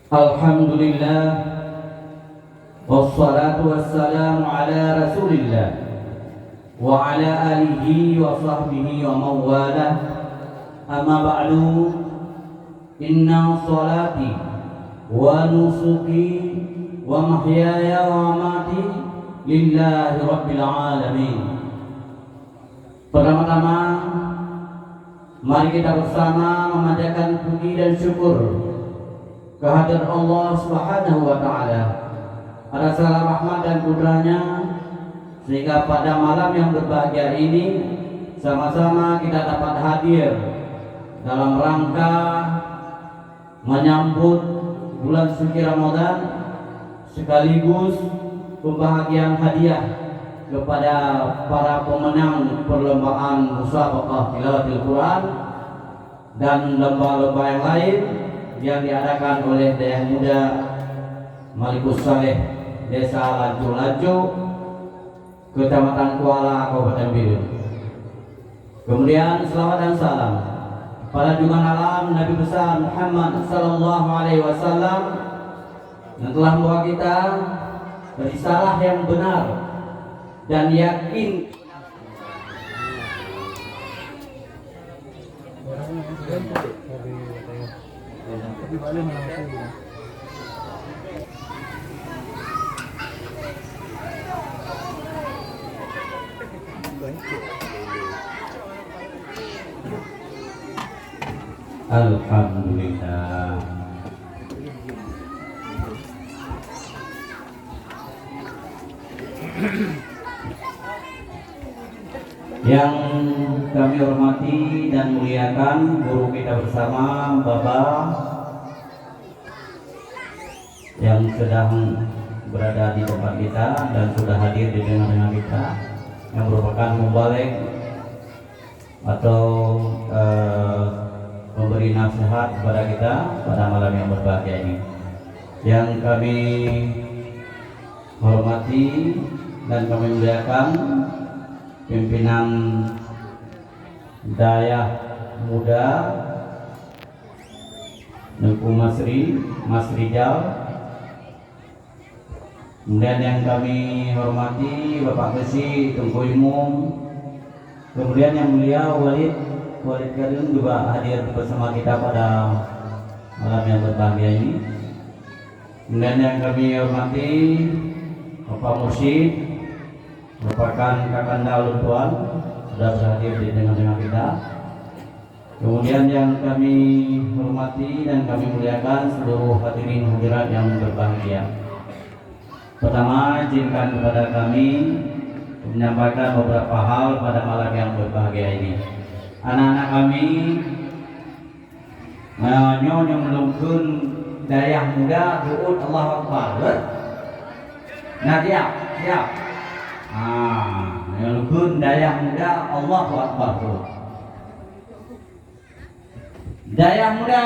Alhamdulillah, wassalatu wassalamu ala rasulillah wa ala alihi wa sahbihi wa mawalah. Amma ba'du, inna salati wa nusuki wa mahyaya wa mamati lillahi rabbil alamin. Pertama-tama mari kita bersama memanjatkan puji dan syukur kehadirat Allah Subhanahu wa taala atas segala rahmat dan kudrahnya, sehingga pada malam yang berbahagia ini sama-sama kita dapat hadir dalam rangka menyambut bulan suci Ramadan, sekaligus pembahagian hadiah kepada para pemenang perlombaan musabaqah tilawatil Quran dan lomba-lomba yang lain yang diadakan oleh Dayah Muda Malikus Saleh, Desa Lajo-Lajo, Kecamatan Kuala, Kabupaten Bidun. Kemudian selawat dan salam pada junjungan alam Nabi besar Muhammad sallallahu alaihi wasallam yang telah membawa kita berisalah yang benar dan yakin Alhamdulillah. Yang kami hormati dan muliakan guru kita bersama, Bapak yang sedang berada di tempat kita dan sudah hadir di tengah-tengah kita, yang merupakan mubalik atau memberi nasihat kepada kita pada malam yang berbahagia ini. Yang kami hormati dan kami muliakan pimpinan Dayah Muda Nengku Mas Rijal. Kemudian yang kami hormati Bapak Kesi Tengku Imum. Kemudian yang mulia Walid Karim juga hadir bersama kita pada malam yang berbahagia ini. Kemudian yang kami hormati Bapak Mursyid, merupakan Kakanda Ulun Tuan, sudah berhadir di tengah-tengah kita. Kemudian yang kami hormati dan kami muliakan seluruh hadirin hadirat yang berbahagia. Pertama, izinkan kepada kami menyampaikan beberapa hal pada malam yang berbahagia ini. Anak-anak kami nyonya melungkun Dayah Muda du'ud Allahu Akbar. Nah, siap. Melungkun Dayah Muda Allahu Akbar. Dayah Muda.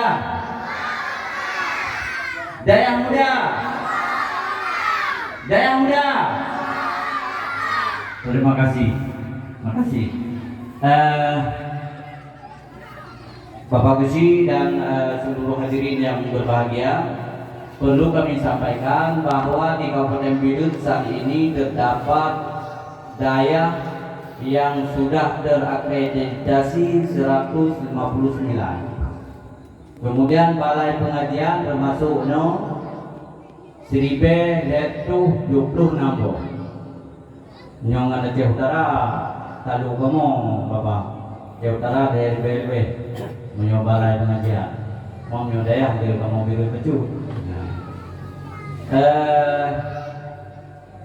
Dayah Muda. Dayah Muda. Terima kasih. Bapak Gusi dan seluruh hadirin yang berbahagia, perlu kami sampaikan bahwa di Kabupaten Bidun saat ini terdapat dayah yang sudah terakreditasi 159. Kemudian balai pengajian termasuk Siribe Letuh 26. Nyong ada Aceh Utara, Talu Kamu, Bapak. Aceh Utara dari BLB, menyoba balai pengajian. Mau nyodaya dari kamu biru kecu.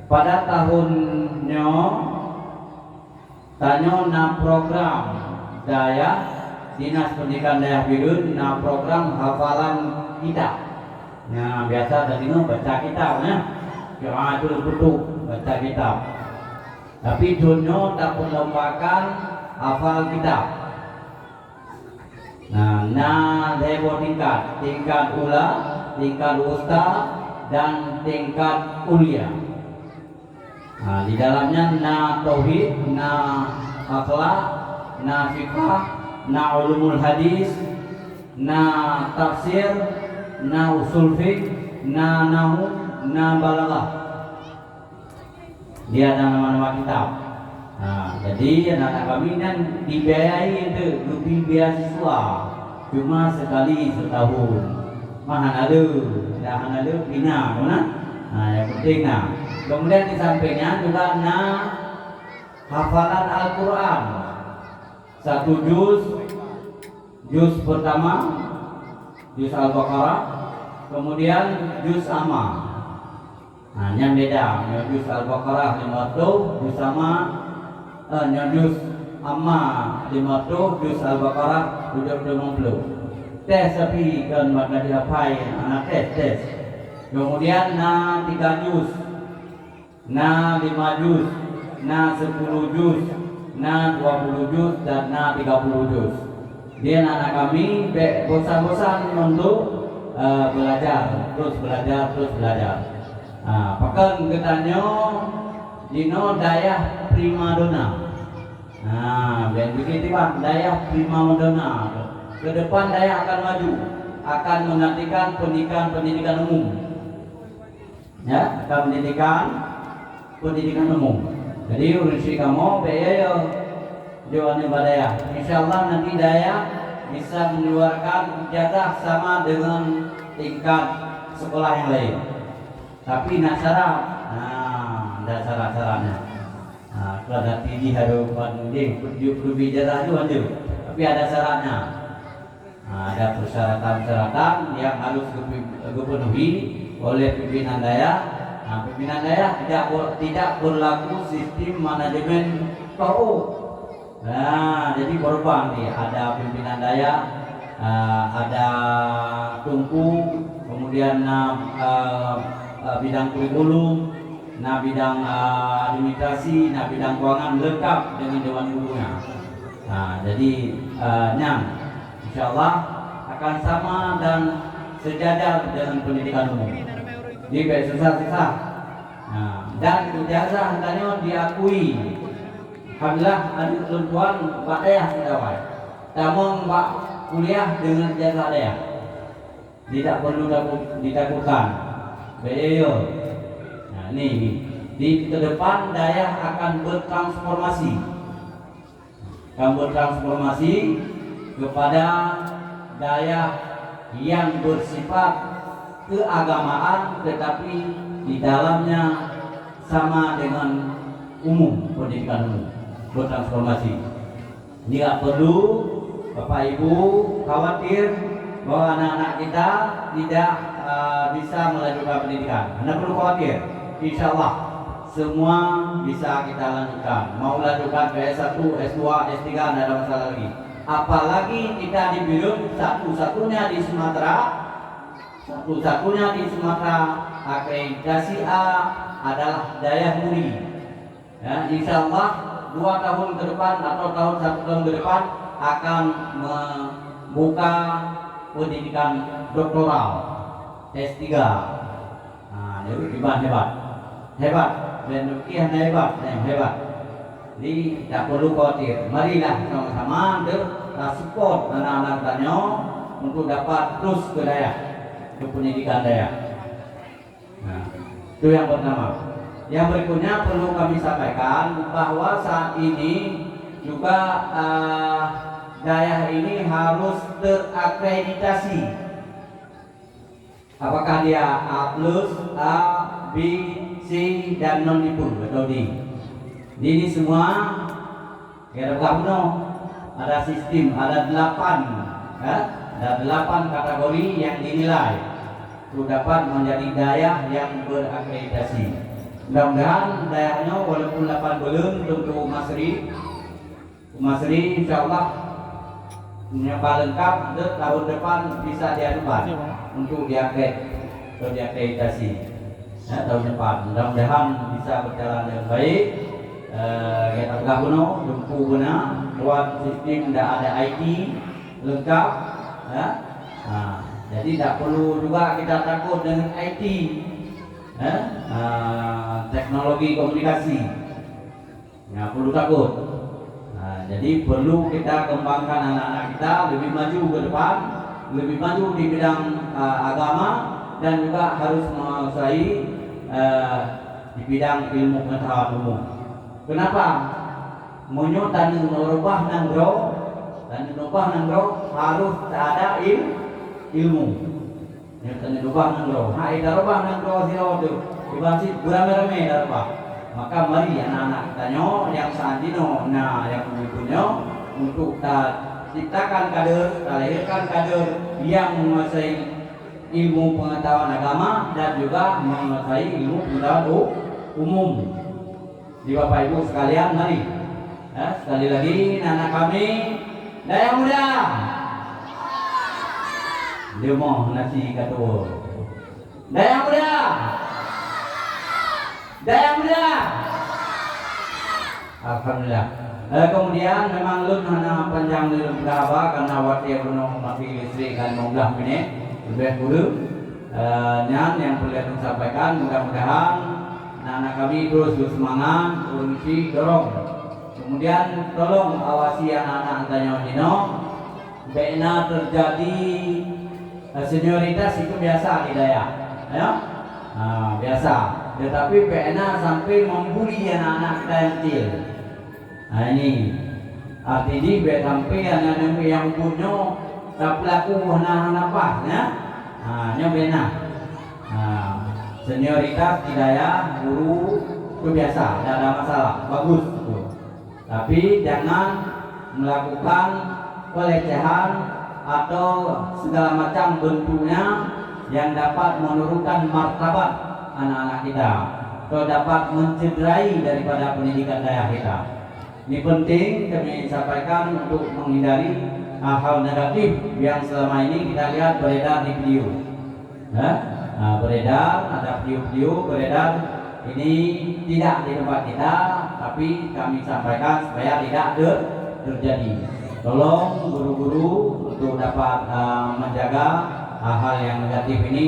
Pada tahunnya tanyo na program daya Dinas Pendidikan Dayah Bidun na program hafalan kitab. Nah, biasa tadi baca kitab, Qiraatul Kutub, baca kitab. Tapi Junyo tak perlombakan hafal kitab. Nah, level tingkat ula, tingkat usta, dan tingkat ulia. Nah, di dalamnya na tauhid, na akhlak, na fiqh, na ulumul hadis, na tafsir, na usul fiqh, na nahu, na balaghah. Dia ada nama-nama kitab. Nah, jadi anak-anak kami kan dibiayai itu lebih beasiswa cuma sekali setahun. Mahan ada bina, mana? Nah, yang penting nah. Kemudian di sampingnya juga hafalan Al-Quran. 1 juz pertama, juz Al-Baqarah, kemudian juz Amma. Nah, yang beda, juz Al-Baqarah 50, juz Amma, juz Amma 50, juz Al-Baqarah 750. Tes tapi kan maka diapai anak tes. Kemudian 3 juz, 5 juz, 10 juz, 20 juz dan 30 juz. Dia anak kami bosan-bosan untuk belajar, terus belajar. Pakan ketanyo dino dayah primadona. Dan begitu Pak, dayah primadona. Ke depan daya akan maju, akan menggantikan pendidikan umum. Ya, akan pendidikan umum. Jadi urusi kamu biaya jawabannya badaya. Insyaallah nanti daya bisa mengeluarkan ijazah sama dengan tingkat sekolah yang lain. Tapi nak syarat, ada syarat-syaratnya. Kalau ada tinggi harus pandai, perlu ijazah itu aja. Tapi ada syaratnya. Ada persyaratan-persyaratan yang harus dipenuhi oleh pimpinan daya. Pimpinan daya tidak berlaku sistem manajemen PAU. Jadi korban nih, ada pimpinan daya, ada tungku, kemudian bidang kurikulum, bidang administrasi, bidang keuangan lengkap dengan dewan gurunya. Jadi insyaallah akan sama dan sejajar dengan pendidikan umum. Jadi susah-susah. Dan ijazah hendaknya diakui. Alhamdulillah ada ketentuan Pak Dayah sudah baik. Namun Pak kuliah dengan ijazah Dayah. Tidak perlu ditakutkan. Beliau. Ini di ke depan Dayah akan bertransformasi. Kepada daya yang bersifat keagamaan tetapi di dalamnya sama dengan pendidikan umum, bertransformasi. Tidak perlu Bapak Ibu khawatir bahwa anak-anak kita tidak bisa melanjutkan pendidikan. Anda perlu khawatir, insyaallah semua bisa kita lanjutkan. Mau lanjutkan ke S1, S2, S3 tidak ada masalah lagi. Apalagi kita dibilang satu-satunya di Sumatera akreditasi A adalah daya muri. Ya, insya Allah 2 tahun ke depan atau 1 tahun ke depan akan membuka pendidikan doktoral S3. Jadi hebat. Dan hebat. Jadi tidak perlu khawatir. Marilah sama-sama support anak-anak tanya untuk dapat terus ke daya, ke pendidikan daya. Itu yang pertama. Yang berikutnya perlu kami sampaikan bahwa saat ini juga daya ini harus terakreditasi. Apakah dia A+, A, B, C dan non-dipul atau D? Ini semua ada sistem, ada 8 ada 8 kategori yang dinilai untuk dapat menjadi daya yang berakreditasi. Mudah-mudahan dayanya walaupun 8 belum untuk Masri insyaallah menyapa lengkap tahun depan bisa diajukan untuk diakreditasi tahun depan. Mudah-mudahan bisa berjalan dengan baik. Kita guna lumpuh buat sistem tidak ada IT lengkap. Jadi tidak perlu juga kita takut dengan IT, teknologi komunikasi. Nggak perlu takut. Jadi perlu kita kembangkan anak-anak kita lebih maju ke depan lebih maju di bidang agama dan juga harus menguasai di bidang ilmu pengetahuan umum. Kenapa? Munyo tanu merubah nanggro dan merubah nanggro harus ada ilmu. Yang tanu merubah nanggro. Hai darubah nanggro siro tu. Ibasit beramai-ramai darubah. Maka mari anak-anak kita yang santino, yang punya untuk ciptakan kader, lahirkan kader yang menguasai ilmu pengetahuan agama dan juga menguasai ilmu pengetahuan umum. Di Bapak Ibu sekalian, mari sekali lagi anak kami Daya Muda. Dia mau nasi katur. Daya Muda. Daya Muda. Alhamdulillah. Kemudian memang lun hana panjang dalam berapa karena waktu yang penuh mati listrik kan mengubah ini lebih dulu. Yang perlu disampaikan mudah-mudahan anak kami terus bersemangat, bermisi, dorong. Kemudian tolong awasi anak-anak tanya Dino. Bena terjadi senioritas itu biasa di Daya, ya, biasa. Tetapi bena sampai membuli anak-anak kita yang kecil. Nah ini artinya biar sampai anak-anak yang punya tak pelaku anak-anak pas, ya. Ini benar. Senioritas Daya guru itu biasa, tidak ada masalah, bagus itu. Tapi jangan melakukan pelecehan atau segala macam bentuknya yang dapat menurunkan martabat anak-anak kita atau dapat mencederai daripada pendidikan Daya kita. Ini penting kami sampaikan untuk menghindari hal negatif yang selama ini kita lihat beredar di video. Beredar, ada video-video beredar, ini tidak di tempat kita, tapi kami sampaikan supaya tidak terjadi. Tolong guru-guru untuk dapat menjaga hal-hal yang negatif ini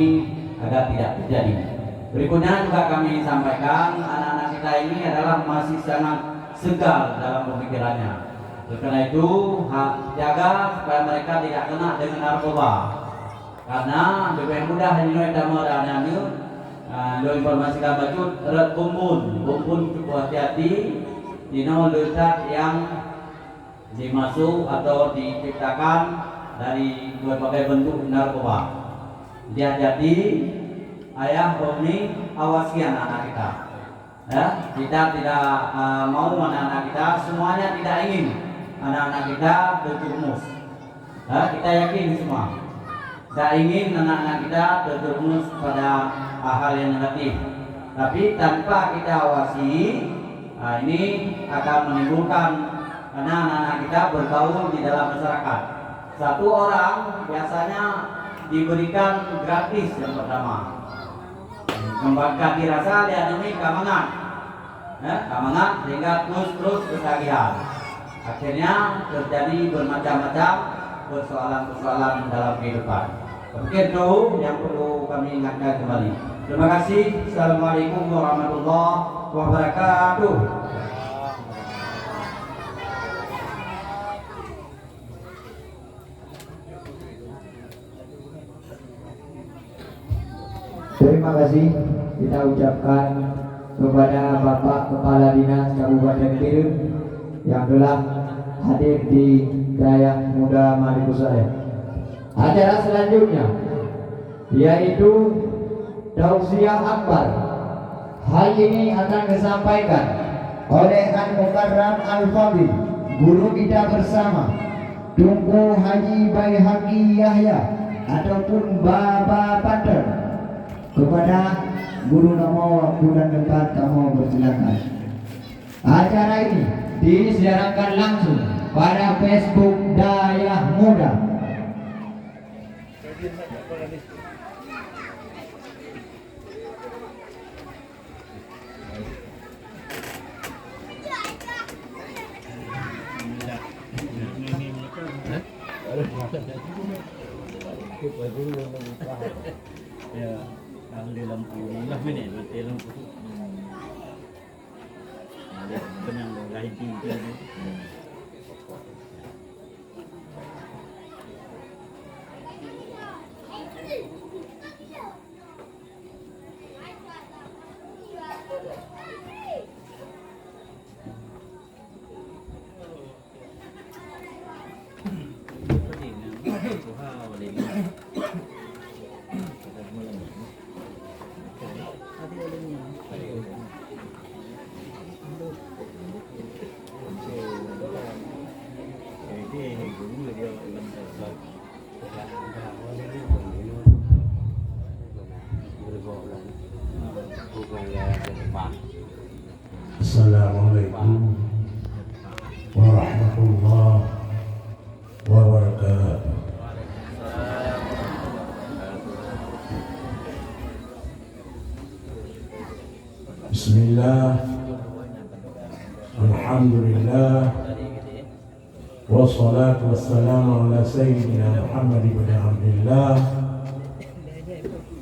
agar tidak terjadi. Berikutnya juga kami sampaikan anak-anak kita ini adalah masih sangat segar dalam pemikirannya. Karena itu jaga supaya mereka tidak kena dengan narkoba. Karena lebih mudah hanya kita meradanya. Lo informasikan bacut red bumbun cukup hati-hati. Dino letak yang dimasuk atau diciptakan dari berbagai bentuk narkoba. Hati-hati, ayah Omni awasi anak-anak kita. Ya, kita tidak mau anak-anak kita semuanya tidak ingin anak-anak kita terjerumus. Kita yakin semua tidak ingin anak-anak kita terjerumus pada hal yang negatif. Tapi tanpa kita awasi, ini akan menimbulkan karena anak-anak kita bergaul di dalam masyarakat. Satu orang biasanya diberikan gratis yang pertama. Membakar dirasa dia demi keamangan, keamangan sehingga terus ketagihan. Akhirnya terjadi bermacam-macam persoalan-persoalan dalam kehidupan. Begitu yang perlu kami ingatkan kembali. Terima kasih. Assalamualaikum warahmatullahi wabarakatuh. Terima kasih kita ucapkan kepada Bapak Kepala Dinas Kabupaten Pireu yang telah hadir di Daya Muda Madikusaya. Acara selanjutnya yaitu Tausiah Akbar. Hal ini akan disampaikan oleh An Mukarram Al-Fadil, guru kita bersama Tunku Haji Baihaqi Yahya ataupun Baba Pater. Kepada guru nama waktu dan tempat kamu bersilakan. Acara ini disiarkan langsung pada Facebook Daya Muda. Ya, kalau di lampu lah ini, mati lampu. Benang lain tinggi. Assalamualaikum warahmatullahi wabarakatuh. Bismillah, alhamdulillah, wassalatu wassalamu ala sayyidina Muhammad ibn Abdillah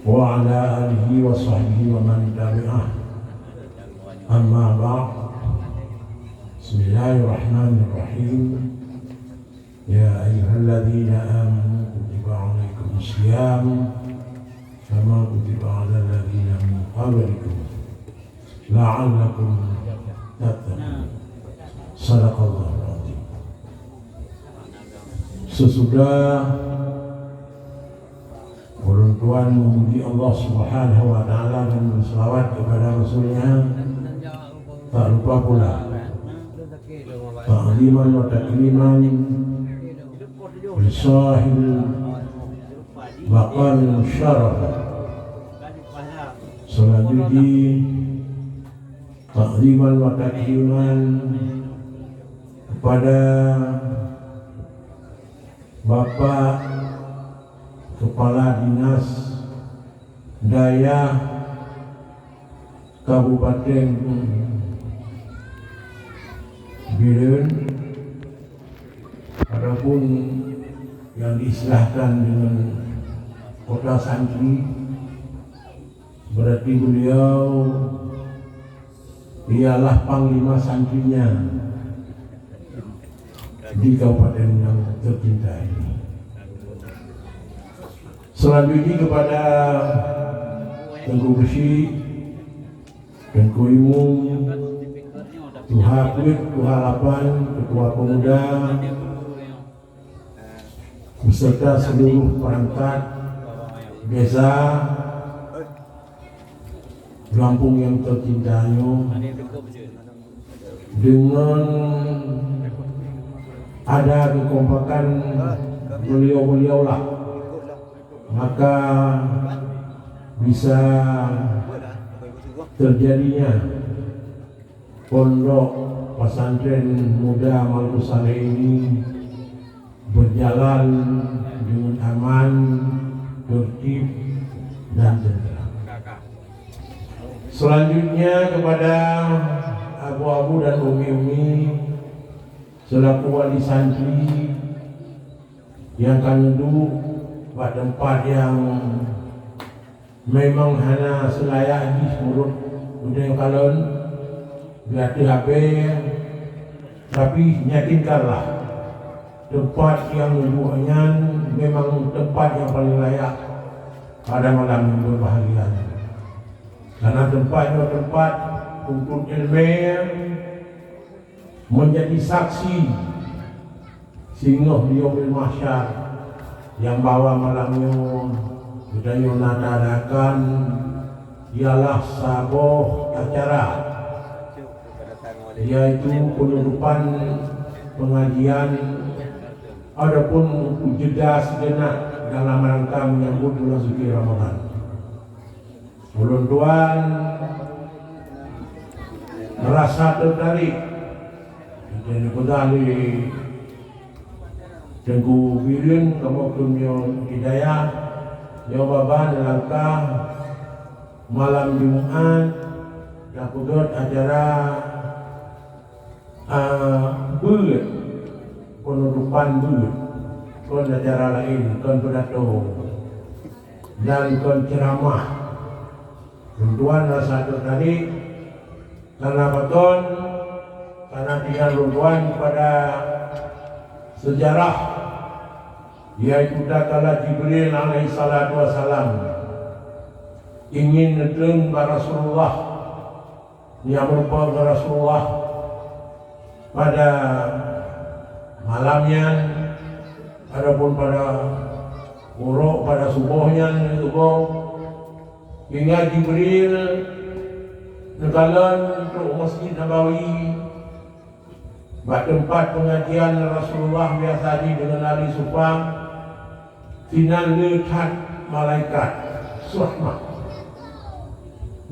wa ala alihi wa sahbihi wa man tabi'ah. Amma ba'd. Bismillahirrahmanirrahim. Ya ayyuhalladzina amanu kutiba 'alaikumusiyam kama kutiba 'alal ladzina min qablikum la'allakum tattaqun. Shadaqallahul 'azim. Sesudah orang tuan memuji Allah Subhanahu wa taala dan berselawat kepada Rasulnya, tak lupa pula ta'ziman wa takriman lisahil maqam syaraf. Selanjutnya ta'ziman wa takriman kepada Bapak Kepala Dinas Daya Kabupaten Biren, adapun yang diistilahkan dengan Kota Santri, berarti beliau ialah Panglima Santrinya di kabupaten yang tercinta ini. Selanjutnya kepada Tengku Besi, Tengku Imum, Tuha Kulit, Tuha Lapan, Ketua Pemuda, beserta seluruh perangkat desa Lampung yang tercintanya, dengan ada kekompakan beliau-beliau lah, maka bisa terjadinya Pondok Pesantren Muda Maluku Saleh ini berjalan dengan aman, tertib dan tenteram. Selanjutnya kepada abu-abu dan umi-umi selaku wali santri yang akan duduk pada tempat yang memang hanya selayak di mulut budaya kalian berarti HP, tapi yakinkanlah tempat yang duduknya memang tempat yang paling layak pada malam yang berbahagia, karena tempatnya tempat untuk ilmu menjadi saksi sehingga beliau bermasyar yang bawa malamnya budaya nadadakan ialah saboh acara, yaitu penutupan pengajian, adapun untuk jeda sejenak dalam rangka menyambut bulan suci Ramadan. Ulun tuan merasa tertarik dan kembali Tengku Biren kemudian Hidayah jawaban langkah malam Jumat dapat acara bulat penutupan bulat, kon acara lain, kon pidato dan kon ceramah. Runtuhan rasa tertarik karena beton, karena tinggal runtuhan pada sejarah, yaitu tatkala Jibril alaihi salatu wassalam ingin nedeng ke Rasulullah, yang merupakan Rasulullah pada malamnya, adapun pada uruk pada subuhnya subuh hingga Jibril nekalan untuk Masjid Nabawi bak tempat pengajian Rasulullah biasa dengan Ali Supang final lekat malaikat surahmat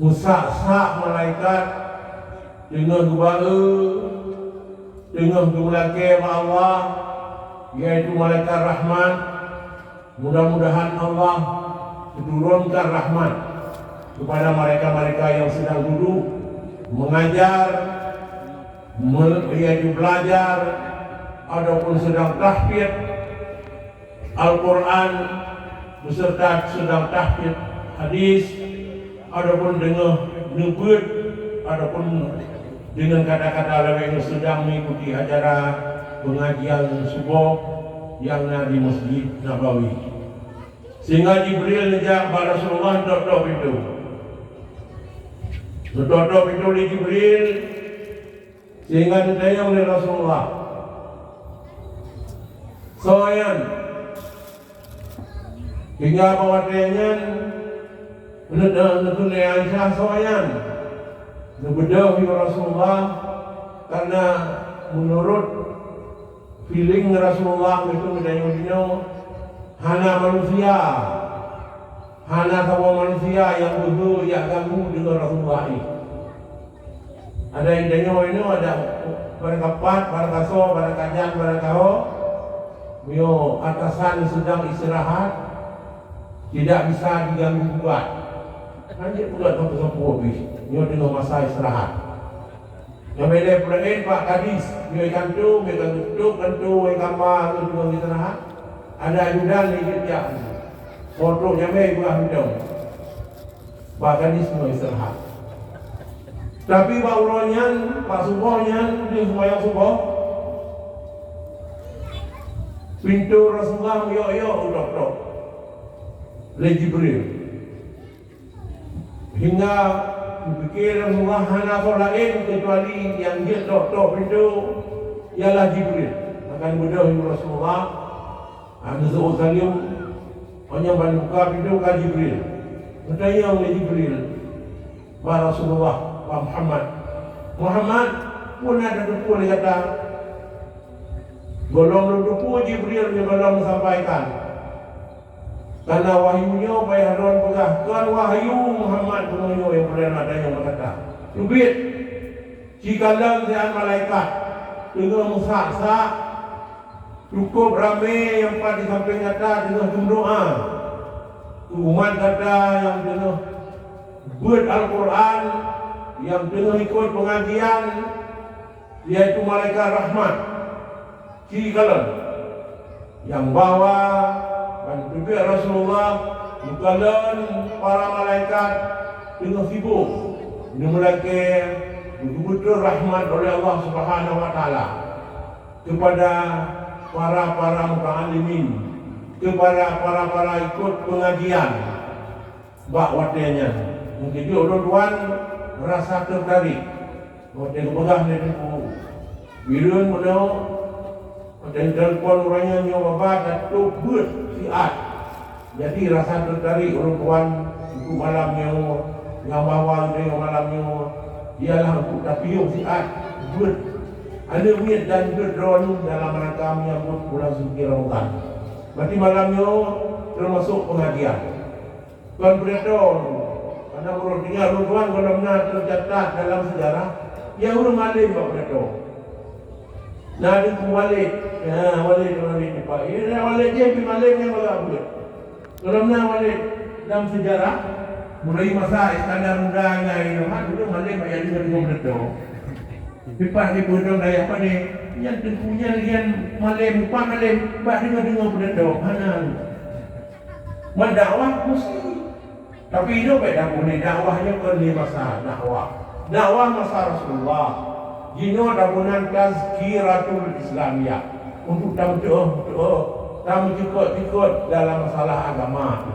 musak-sak malaikat dengan gubala dengan gemulake Allah yaitu malaikat rahmat. Mudah-mudahan Allah turunkan rahmat kepada mereka-mereka yang sedang duduk mengajar, yaitu belajar ataupun sedang tahfidz Al-Quran beserta sedang tahfidz hadis ataupun dengan nyebut ataupun dengan kata-kata yang sedang mengikuti acara pengajian subuh yang ada di Masjid Nabawi. Sehingga Jibril nejak pada Rasulullah dok-dok pintu. Dok-dok pintu di Jibril sehingga ditanya oleh Rasulullah. Soayan hingga bawatnya menetun Aisyah soayan. Nebedah Rasulullah karena menurut feeling Rasulullah itu menjadi hana manusia, hana sama manusia yang dulu yang ganggu dengan Rasulullah ini. Ada yang dengar ini ada pada kapat, pada kaso, pada kajian, pada kau, mio atasan sedang istirahat, tidak bisa diganggu buat. Nanti pula satu habis, mio dengan masa istirahat. Yang beda pulain Pak Kadis, dia kantu, gambar, juga istirahat. Ada ajudan ni dia, foto yang baik buah hidung. Pak Kadis mau istirahat. Tapi Pak Uronyan, Pak Subohnya, dia semua yang suboh. Pintu Rasulullah, dok. Le Jibril. Hingga dipikir Rasulullah hana lain kecuali yang dia dok pintu ialah Jibril. Maka mudah Rasulullah ada seorang salim hanya buka pintu ke Jibril. Bertanya oleh Jibril, Pak Rasulullah, Pak Muhammad pun ada duku dia kata golong duku Jibril dia belum sampaikan. Karena wahyunya bayar Harun pegahkan wahyu Muhammad penunjuk yang pernah adanya berkata Rubit jika langsian malaikat dengan musak-sak cukup ramai yang pada samping kata dengan doa umat kata yang dengan buat Al-Quran yang dengan ikut pengajian yaitu malaikat rahmat jika yang bawa dan juga Rasulullah bukan para malaikat dengan sibuk dimulai betul rahmat oleh Allah Subhanahu Wa Taala kepada para muta'allimin, kepada para ikut pengajian bak watenya. Mungkin dia tuan merasa tertarik waktu pegang ni birun mudah dan telefon orangnya nyoba datuk buat siat. Jadi rasa tertarik orang tuan itu malamnya yang bawang dia malamnya ialah untuk tapiung siat buat ada duit dan berdron dalam rangka menyambut bulan suci Ramadan. Berarti malamnya termasuk pengajian. Tuan Bredon karena menurut dia tuan kalau benar tercatat dalam sejarah ya orang malim Pak Bredon. Nah dia walid, walid ni Pak. Ini walid dia pergi malim yang bagak buat. Kalau benar walid dalam sejarah mulai masa Iskandar Muda yang dulu malim ayat 5 Bredon. Pipas di bodong daya apa ni? Yang tentunya lian malim, pipas malim, bah dengar Bredon. Hanan. Mendakwah mesti. Tapi itu beda pun dakwahnya ke masa dakwah masa Rasulullah. Jino dabunan tazkiratul Islamiyah untuk tamu ikut dalam masalah agama.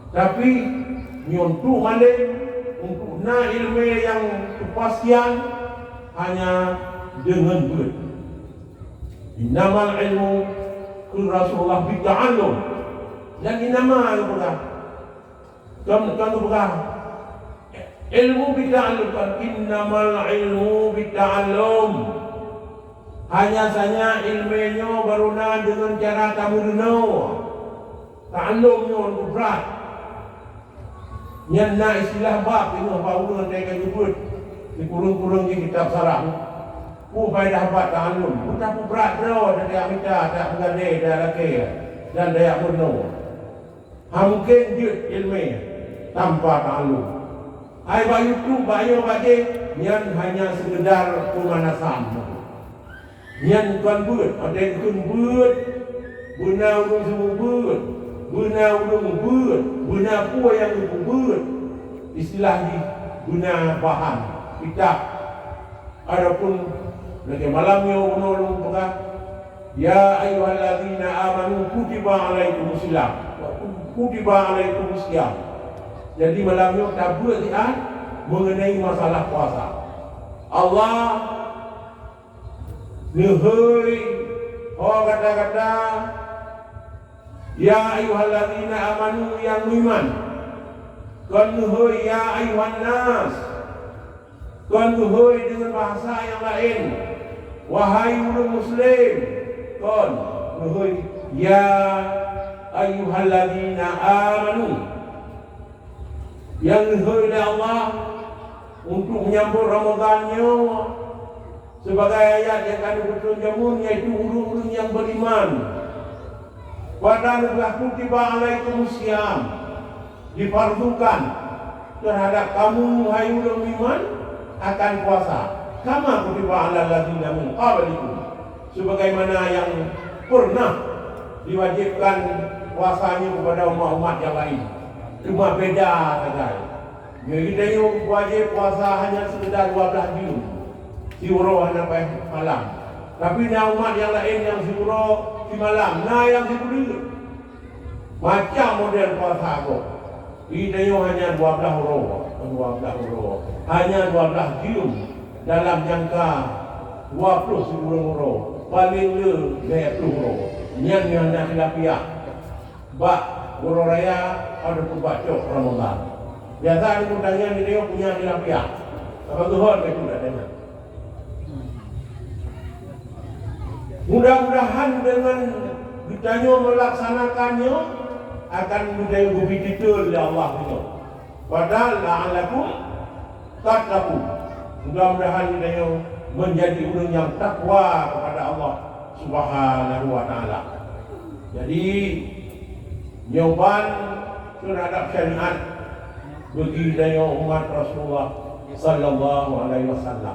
Tapi nyontu malik untuk ilmu yang kepastian hanya dengan ber. Innamal ilmu kul Rasulullah bita'allum. Dan inama itu pegang. Tuan pegang. Ilmu bita'allum. Innamal ilmu bita'allum. Hanya saja ilmunya beruna dengan cara kamu dulu. Ta'allumnya untuk berat. Nyana istilah bab ini apa urang mereka sebut di kurung-kurung di kitab sarah. Faedah bab ta'allum. Betapa berat dah dari amita tak mengadai dah laki dan daya bunuh. Mungkin dia ilmu tanpa ta'allum. Hai bayu tu bayu bagi yang hanya sekedar pemanasan. Yang kan buat, ada yang kan buat, benar urung semua buat, benar urung buat, benar pua yang urung buat. Istilah ni guna bahan kitab. Adapun lagi malamnya urung pegang. Ya ayyuhalladzina amanu kutiba alaikumusiyam. Kutiba alaikumusiyam. Jadi malamnya tabut dia mengenai masalah puasa. Allah Nuhui kata-kata ya ayyuhalladzina amanu yang iman. Kan nuhui ya ayyuhan nas. Kan nuhui dengan bahasa yang lain. Wahai orang muslim. Kan nuhui ya ayyuhalladzina amanu. Yang nuhui oleh Allah untuk menyambut Ramadannya sebagai ayat yang kami bertunjumun, yaitu urung-urung yang beriman. Padahal telah kutiba alaikumusiyam, difardukan terhadap kamu wahai urung iman akan puasa. Kama kutiba alal ladzina min qablikum, sebagaimana yang pernah diwajibkan puasanya kepada umat-umat yang lain. Cuma beda saja. Jadi kita wajib puasa hanya sekedar 12 juz. Siuro hanya malam. Tapi nak umat yang lain yang siuro di malam, nah yang siuro macam model puasa aku. Ini hanya 12 huruf, hanya 12 juz dalam jangka 20 huruf. Paling le 20 huruf. Yang hanya tilapia. Bak guru raya ada pembacok Ramadan. Biasa ada pertanyaan dia punya tilapia. Apa Tuhan itu tidak dengar. Mudah-mudahan dengan kita melaksanakannya akan menjadi lebih detail oleh Allah itu. Padahal la'alakum tattaqun. Mudah-mudahan kita menjadi orang yang takwa kepada Allah Subhanahu wa taala. Jadi jawaban terhadap syariat bagi daya umat Rasulullah sallallahu alaihi wasallam.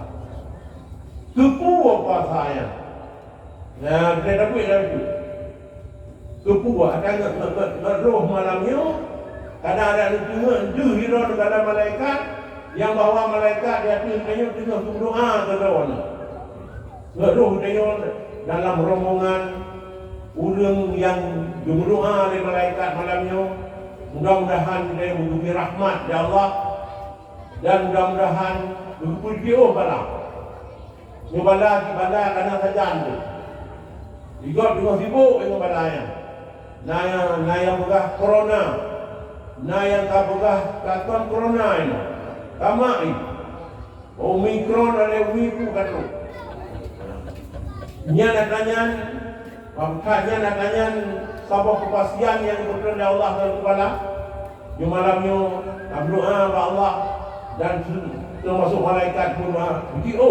Tepu apa saya? Nah, kita dapat dah itu. Kepuas akan roh malamnya. Kadang ada tengah hira negara malaikat yang bawa malaikat dia tengah berdoa ke lawan. Roh dia dalam rombongan orang yang berdoa oleh malaikat malamnya. Mudah-mudahan dia menguji rahmat dari Allah dan mudah-mudahan berpuji bala. Bala karena saja anda. Juga dengan sibuk dengan balanya. Nah yang begah corona. Nah yang kabegah katuan corona ini. Kamai. Omikron ada umiku katu. Nya natanya makanya natanya sabab kepastian yang diberikan oleh Allah dan kepala. Di malamnya berdoa kepada Allah dan termasuk malaikat berdoa. Video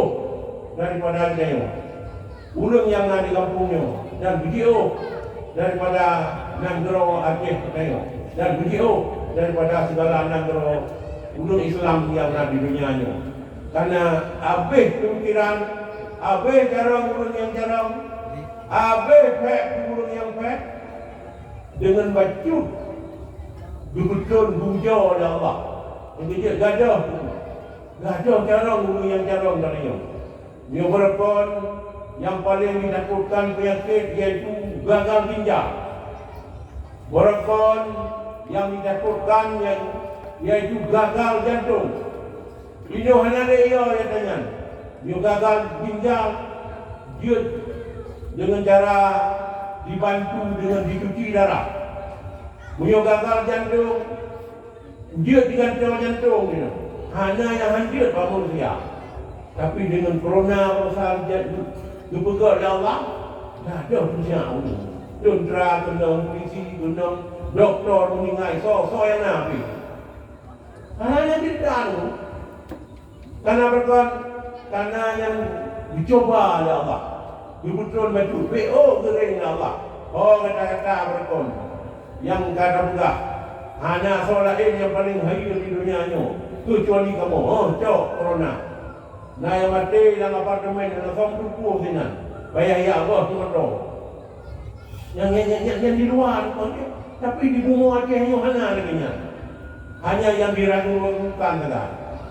daripada dia. Ulung yang ada di kampungnya dan video daripada Nanggro Aceh dan video daripada segala Nanggro ulung Islam yang ada di dunianya. Karena habis pemikiran, habis jarang ulung yang jarang, habis fek ulung yang fek dengan baju betul bunjo oleh Allah. Ini gajah jarang ulung yang jarang darinya. Dia berpon yang paling menakutkan penyakit yaitu gagal ginjal. Borokon yang menakutkan yaitu gagal jantung. Ini hanya dia yang tanya. Dia gagal ginjal dia dengan cara dibantu dengan dicuci darah. Punya gagal jantung, dia dengan jalan jantung ni. Hanya yang hancur manusia. Tapi dengan corona pasal dipegang oleh Allah, dah ada punya ini. Tentera kena, polisi kena, doktor meninggal, so yang nabi. Hanya tidak tu. Karena berkat, karena yang dicoba oleh Allah. Betul betul PO kering Allah. Oh kata-kata berkon. Yang kata enggak. Hanya solat ini yang paling hayat di dunia ni. Kecuali kamu. Oh cok corona. Nah yang mati dalam apartemen dalam kampung tuku sini. Bayar ya Allah tu betul. Yang di luar tapi di bumi Aceh ni mana lagi nya. Hanya yang diragukan kata.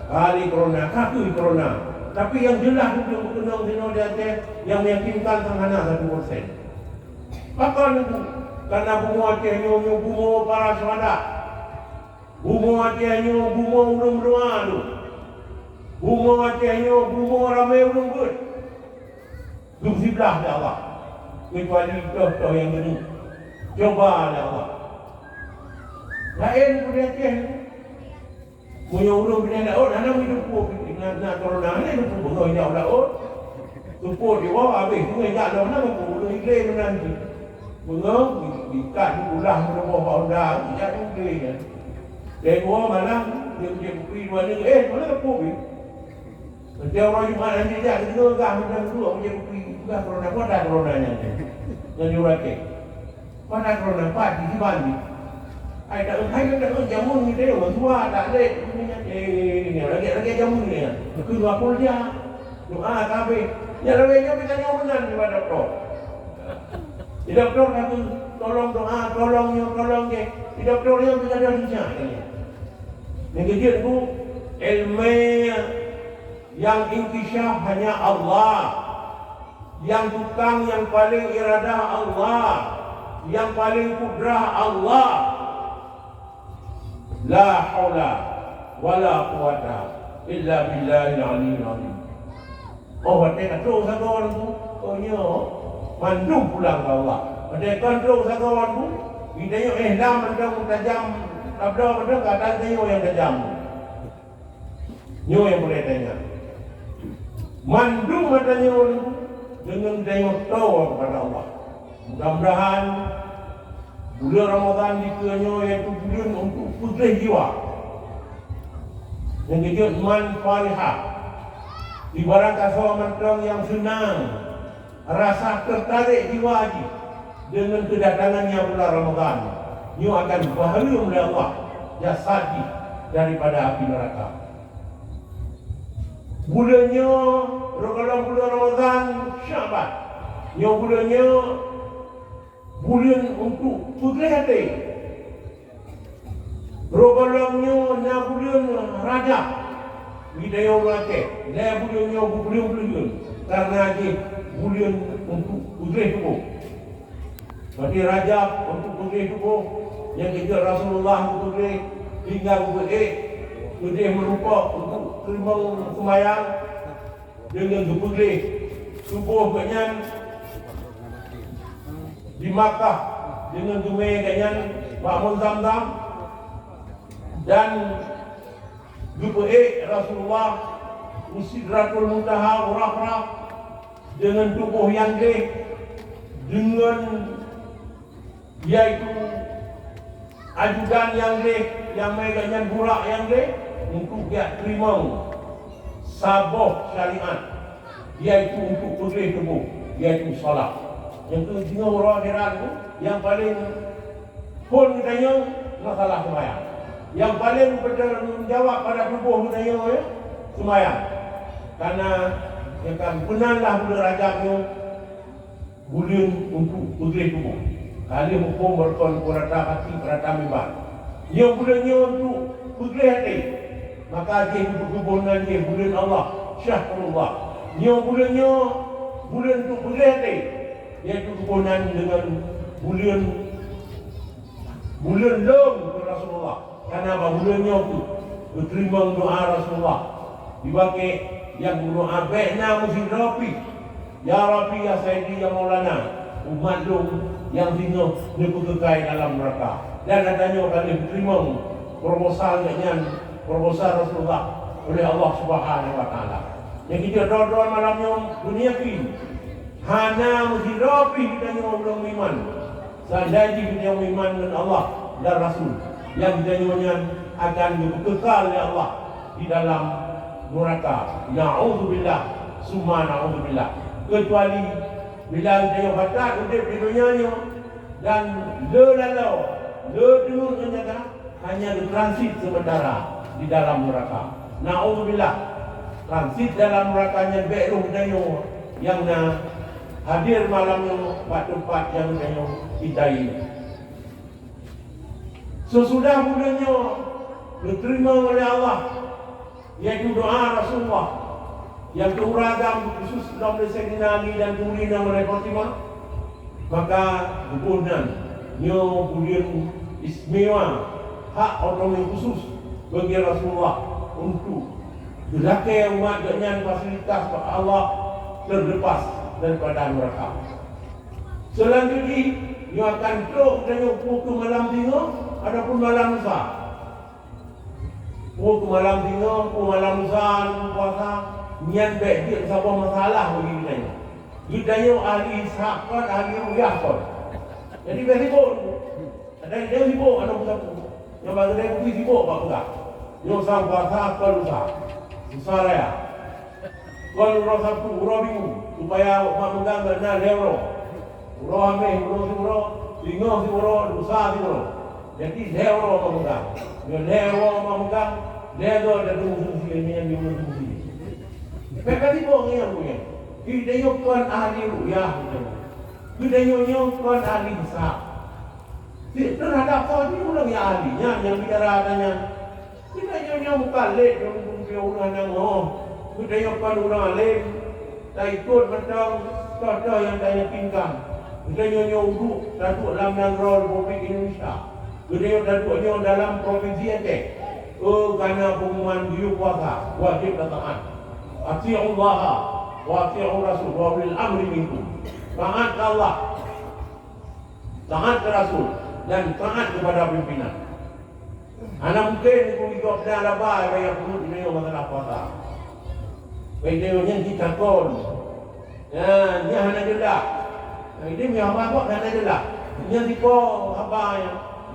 Kali corona, kaki corona. Tapi yang jelas itu berkenang di Aceh yang meyakinkan sangat 1%. Bahkan itu karena bumi Aceh ni bumi para syuhada. Bumi Aceh ni bumi ulung doa tu. Bumi Aceh ni bumi ramai ulung ber. Duk sebelah dia Allah. Kecuali contoh yang ini. Coba dia Allah. Lain pada Aceh ni. Punya ulung punya daun, anak hidup pun nak corona ni hidup pun bengoi jauh daun. Tumpuk di bawah habis, bengoi jauh daun nak pun ulung ikhlas menanti. Bengoi, dikat di ulah di bawah undang, tidak ikhlas kan. Dan bawah malam, dia beri dua ni, mana kepuk ni? Setiap orang Jumat nanti dia kena gah macam tu, dia beri juga corona, apa dah coronanya ni? Yang diurakkan. Apa dah corona, apa di Siban ni? Ai tak jamun ni dia tua tak leh ni lagi jamun ni aku dua puluh dia doa kabeh ya lagi kita tanya benar kepada doktor di doktor kata tolong doa tolong ke di doktor yang kita ada di sana yang kejut tu ilmu yang inkishaf hanya Allah yang tukang yang paling iradah Allah yang paling kudrah Allah. La haula wala quwata illa billahil aliyyil azim. Oh, hati tu sakawan tu, oh nyo, mandum pulang ke Allah. Hati kontrol sakawan tu, kita yo ihlam mandang tajam, abda mandang kata yo yang tajam. Nyo yang boleh tanya. Mandum matanya dengan tengok tahu kepada Allah. Mudah-mudahan bulan Ramadan dikanya iaitu bulan untuk putih jiwa. Yang kejut manfaat. Ibarat kasar mentang yang senang. Rasa tertarik jiwa haji dengan kedatangannya bulan Ramadan. Ia akan bahagia oleh Allah jasadi daripada api neraka. Bulannya kalau bulan Ramadan Syaban. Ia bulannya bulan untuk putih hati. Rogalangnya na bulan Rajab. Bidaya Aceh. Na bulannya bulan karena dia bulan untuk putih tubuh. Berarti Rajab untuk putih tubuh. Yang kita Rasulullah untuk putih tinggal putih. Putih merupa untuk terima sembahyang dengan putih tubuh kenyan di Makkah dengan tumai kanyan bangun Zamzam dan Jubu'e Rasulullah Sidratul Muntaha Urafrah dengan tubuh yang gede dengan yaitu ajudan yang gede yang meganyan burak yang gede untuk dia terima sabah syariat yaitu untuk putih tubuh yaitu salat. Yang ketiga orang akhirat itu yang paling pun katanya masalah sembahyang. Yang paling menjawab pada tubuh katanya ya sembahyang. Karena yang kan benarlah bulan Rajab itu bulan untuk putih tubuh. Kali hukum berkon kurata hati kurata mimbar. Yang bulannya untuk putih hati. Maka dia berhubungan dia bulan Allah Syahrullah. Yang bulannya bulan untuk putih hati. Iaitu hubungan dengan bulan long Rasulullah. Karena apa bulannya itu berterima doa Rasulullah. Dipakai yang doa baikna musim Rabbi. Ya Rabbi ya Sayyidi ya Maulana. Umat long yang tinggal kekal dalam neraka. dan adanya kali diterima proposal Rasulullah oleh Allah Subhanahu wa taala. Yang kita doa malamnya dunia ini hana menghirapi kita yang orang iman. Sadari kita yang iman dengan Allah dan Rasul yang kita akan kekal oleh Allah di dalam neraka. Na'udzubillah, summa na'udzubillah. Kecuali bila dia batal hidup di dunia dan dengar ternyata hanya ditransit sementara di dalam neraka. Na'udzubillah, transit dalam nerakanya beruh dayo yang hadir malam tempat yang dayo kita ini. Sesudah budanya diterima oleh Allah, yaitu doa Rasulullah yang beragam khusus dalam Sayyidina Ali dan kemudian oleh Fatimah, maka kemudian nyo kemudian istimewa hak otonomi khusus bagi Rasulullah untuk gerakai umat dengan fasilitas Allah terlepas daripada neraka. Selanjutnya nyo akan terus dengan pukul malam tengah adapun malam lusa. Pukul malam tengah, pukul malam lusa, puasa niat baik dia sebuah masalah bagi kita. Kita yang ahli sahabat, ahli ruyah pun. Jadi biar sibuk. Ada dia sibuk, ada satu. Yang bagi dia pergi sibuk apa enggak? Yang sang puasa, apa lusa? Susah raya. Kalau urus satu, urus minggu. Supaya mak megang benar lewro. Urus ameh, urus si urus. Tinggal si urus, lusa si urus. Jadi lewro mak megang. Dia lewro mak megang. Dia tu ada fungsi ini yang fungsi. Mereka sibuk dengan punya. Kita nyokon ahli ruyah. Kita nyokon ahli besar. Terhadap sahaja orang yang ahlinya, yang bicara adanya. Kita nyokon mukallid, yang orang yang kita nyokon orang alim. Tak ikut macam kata yang tak yakinkan. Kita nyokon uduk, datuk dalam Negara Republik Indonesia. Kita nyokon dalam Provinsi Aceh. Kerana pengumuman biru puasa, wajib taat. Ati'u Allah wa ati'u Rasul wa ulil amri minkum. Taat ke Allah, taat ke Rasul dan taat kepada pimpinan. Anak mungkin aku ikut dah labai bayar perut ini masalah puasa. Videonya kita kon. Ya, ni hana jelas. Ini mi haba kok hana jelas. Nya tipo haba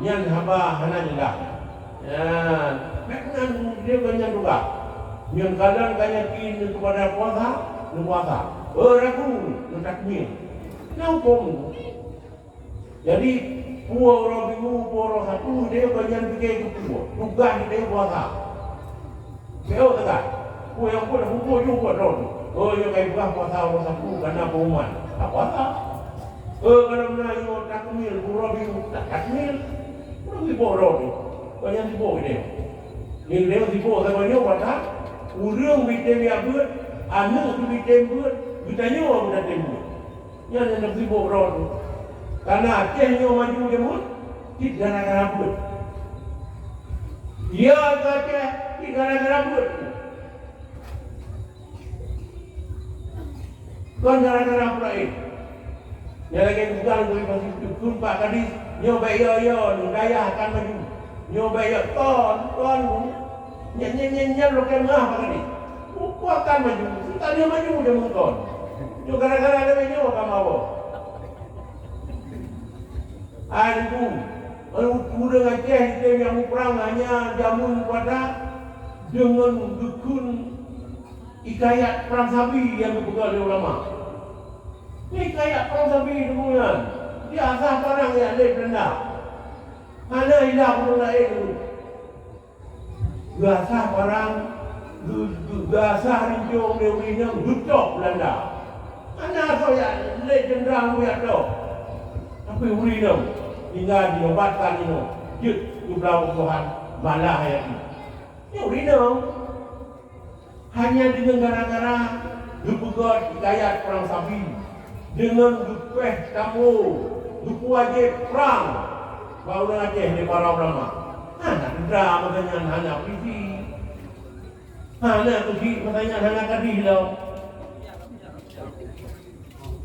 yang haba hana jelas. Ya, memang dia banyak juga. Yang kadang kaya kini kepada puasa, ragu, takmir. Nampung. Jadi puasa orang minggu, puasa satu dia banyak fikir ke puasa. Tugas dia puasa. Saya tak. Puasa yang pun hukum juga dong. Yang kaya bukan puasa orang satu karena pengumuman. Tak puasa. Kalau menayu takmir, orang minggu tak takmir. Orang sibuk dong. Banyak sibuk dia. Yang dia sibuk sama dia puasa. Urang bitem ya buat, anak tu bitem buat, bertanya orang dah tembus. Yang nak sibuk ron. Karena Aceh yang maju dia buat, tidak gara-gara buat. Dia kata tidak gara-gara buat. Kan gara-gara lain. Yang lagi bukan boleh masih tumpah tadi. Nyoba ya, daya akan maju. Nyoba ya ton. Nyanyi rokan mah apa ni? Aku akan maju. Tak dia maju dia mengon. Itu gara-gara ada maju kamu apa? Aku, kalau udah ngajeh kita yang perang hanya jamun pada dengan dukun hikayat perang sabi yang dipegang oleh ulama. Ini hikayat perang sabi kemudian dia asal perang yang ada Belanda. Mana hilang orang lain? Gasah barang, gasah rinciong dia duduk Belanda. Anak saya legenda buat tu. Tapi urinam hingga diobatkan ini. Jut jumlah Tuhan malah ayat ini. Ini urinam hanya dengan gara-gara dipegat hikayat perang sabi dengan dupeh tamu, dupu wajib perang. Baru Aceh di para ulama. Anak dendam makanya hanya prisi. Anak tu si makanya hanya kadih lau.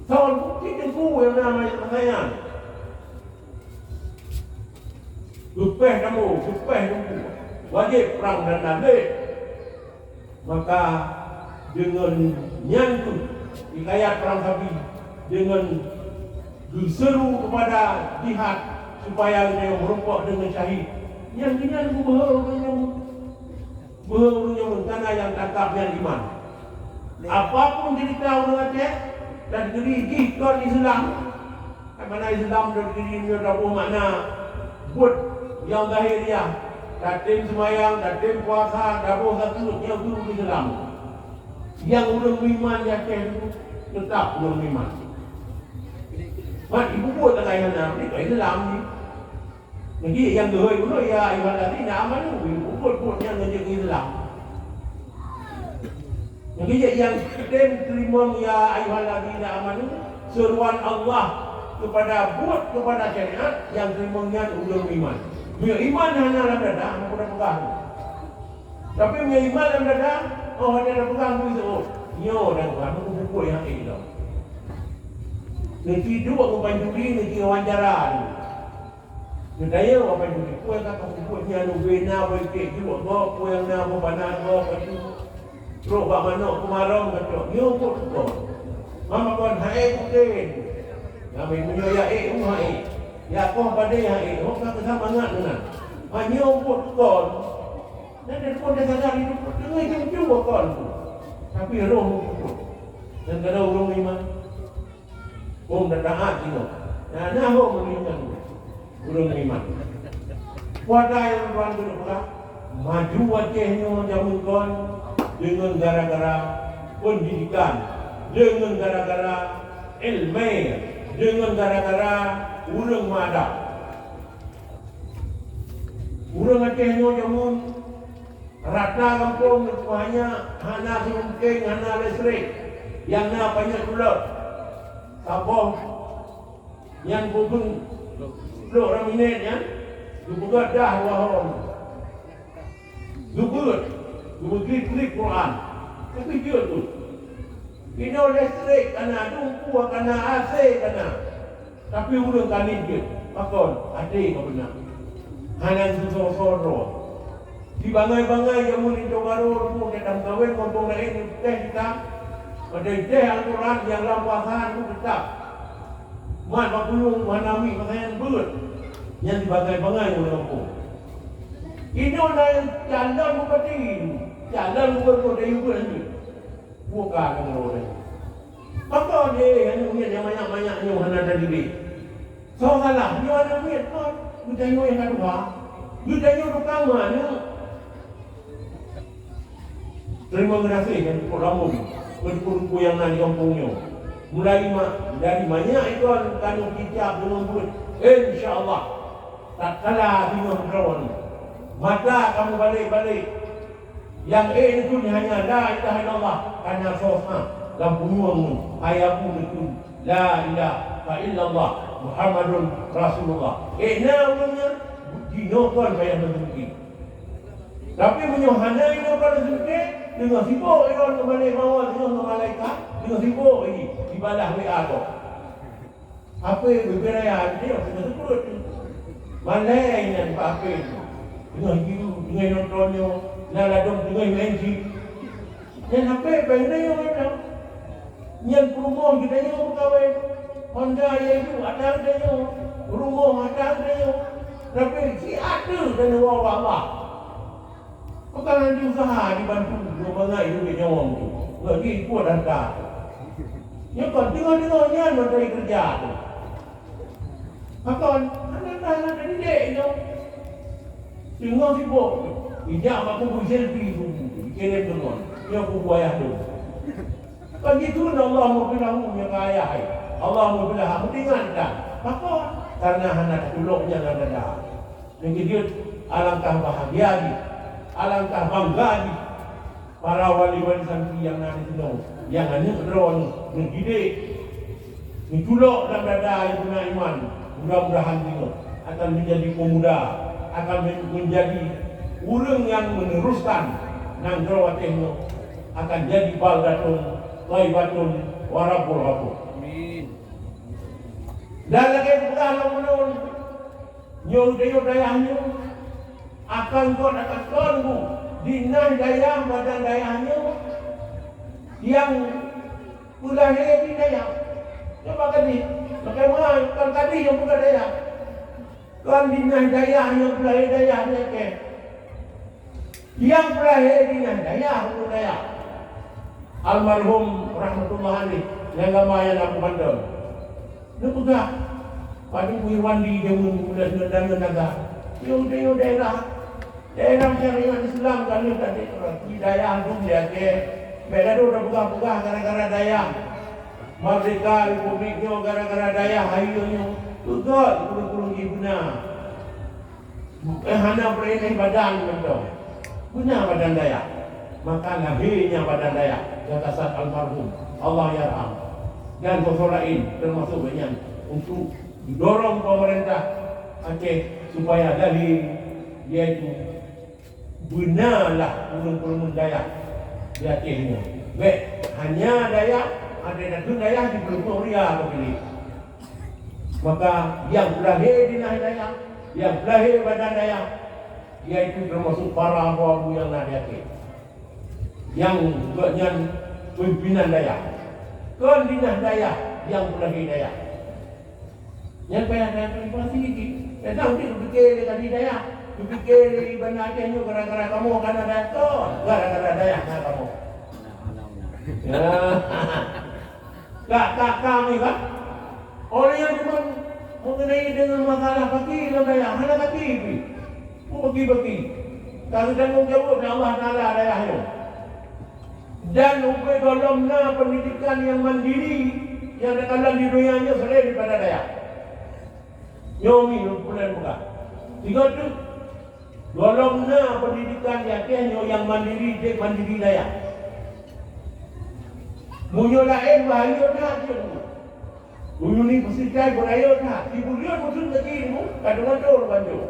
Tahun bukti tengku yang nama makanya. Gepeh kamu, wajib perang dan nabik. Maka dengan nyangkut hikayat perang sapi, dengan diseru kepada jihad supaya dia merompak dengan syahid. Yang ini berhubungnya karena yang tangkapnya iman. Apapun jadi kau dengan dia dan gerigi kau Islam. Mana Islam dan gerigi ada makna buat yang zahiriah. Datim semayang, datim puasa, dabuh satu yang guru Islam. Yang belum iman yakin tetap belum iman. Mat ibu buat dengan yang ni ke Islam ni. Jadi yang doi dulu ya ibadah ni nak aman tu ibu buat yang ngejek Islam. Jadi yang dem terima ya ibadah ni nak aman tu seruan Allah buat kepada syariat yang terimanya belum iman. Punya iman hanya dalam dada, aku dah pegang. Tapi punya iman dalam dada, oh dia dah pegang tu itu. Nyo dah pegang, aku pukul yang ini tau. Nanti dua aku panjuri, nanti wawancara ni. Nanti aku panjuri, aku yang kata pukulnya nu bina, berikik juga. Aku yang nak berpanas, aku tu. Terus bak mana kemarau kata, nyo pun tukar. Mama kawan, hai pukin. Kami punya ya hai. Ya kau pada yang ini, orang kata sama sangat dengan hanya umput kon. Dan dia pun dia sadar itu dengar itu juga kon. Tapi roh umput. Dan kalau orang iman, orang dah taat juga. Nah orang beriman, orang iman. Wadai yang tuan tu pula maju wajahnya jamun kon dengan gara-gara pendidikan, dengan gara-gara ilmu, dengan gara-gara urang madak. Urang Acehnya jamun rata kampung hanya hana sungking, hana listrik, yang na banyak ulat. Sabong yang pun belum raminat ya, juga dah wahon. Juga klik Quran. Tapi dia tu. Kena listrik kena dumpu kena AC kena. Tapi urang kali dia, makon, adik kau benar. Hanan susah-susah. Di bangai-bangai yang muli baru rumah datang kahwin ngomong lain teh kita. Pada teh Al-Quran yang lampahan itu tetap. Mat bakulung manami pakaian beut. Yang di bangai-bangai oleh kampung. Ini orang jalan bupati. Jalan bupati juga ni. Bukan dengan orang. Maka dia hanya punya yang banyak-banyak yang hana ada diri. So salah, dia ada punya pun. Dia yang kedua. Dia yang pertama. Terima kasih yang pulamu. Berkumpul yang ada di kampungnya. Mulai dari banyak itu kanun kitab dengan buat. InsyaAllah. Tak kalah dengan kawan. Maka kamu balik-balik. Yang itu hanya la ilaha illallah. Karena sosna. Lampunyuang ayatmu itu la ilaha illallah Muhammadun Rasulullah. Namanya dinokan bayar rezeki. Tapi menyohana inokan rezeki dengan sibuk iron kembali bawah dengan malaikat dengan sibuk ini dibalas WA tu. Apa beberapa dia sudah sebut. Malai yang apa dengan hiu dengan nontonnya laladong dengan UNG. Dan apa benda yang ada yang rumah kita yang berkawin Honda yang itu ada yang rumah ada yang tapi si ada dan orang bawah bukan nanti usaha dibantu mengenai duit nyawang tu lagi kuat harga yang kan tengah-tengahnya ada kerja tu akan anak-anak dari dia itu tengah sibuk ijak aku buat selfie tu kirim tuan dia aku buayah tu kan gitu Allah mau bilang yang kaya Allah mau bilang mendingan dah maka karena hanya tuluknya dan ada yang dia alangkah bahagia ni alangkah bangga ni para wali-wali santri yang ada di sini yang hanya drone mendidik dituluk dan dada yang punya iman mudah-mudahan tengok akan menjadi pemuda akan menjadi orang yang meneruskan nang drawatihnya akan jadi baldatun Taibatun warabul rabbul. Amin. Dan lagi bukan menurut Nyo dayahnya akan kongu dinah daya badan dayahnya yang ulahnya di daya. Coba tadi, bagaimana kan tadi yang bukan daya? Kan dinah dayahnya ulahnya dayahnya ke. Yang ulahnya dinah daya bukan daya. Almarhum rahmatullah alaih yang gamayan aku pandang. Dia pegah pada Wandi dia mula dan naga. Yo daerah syariat Islam kan dia tadi hidayah tu dia ke. Beda tu dah pegah gara-gara daya. Merdeka Republiknya gara-gara daya hayunya. Betul kurung ibna. Hana berenai badan betul. Guna badan daya. Maka lahirnya badan daya. Jatasan almarhum Allah yarham dan gosok lain termasuk banyak untuk didorong pemerintah Aceh supaya dari dia itu benarlah ulun-ulun daya di Aceh ini. Baik, hanya daya ada datun daya di Pretoria begini. Maka yang lahir di daya, yang lahir badan daya, dia itu termasuk para abu yang ada di Aceh. Yang buatnya pimpinan daya, kendinah daya yang berlagi daya. Yang payah daya terima lagi. Dan tahu dia fikir tadi daya, fikir di Banda Aceh ni gara-gara kamu kan ada tu, gara-gara daya kamu. Ya, tak kami kan. Orang yang cuma mengenai dengan masalah fakir dan daya, hanya fakir. Bagi. Kalau tanggung jawab Allah Taala dayahnya. Dan upaya golongna pendidikan yang mandiri yang ada di dunianya selain daripada daya. Nyomi bulan buka. Tiga tu golongna pendidikan yang mandiri daya. Munyo lain bahaya dah tu. Munyo ni persisai beraya dah. Dibulion musuh lagi ni, kadang-kadang bantu.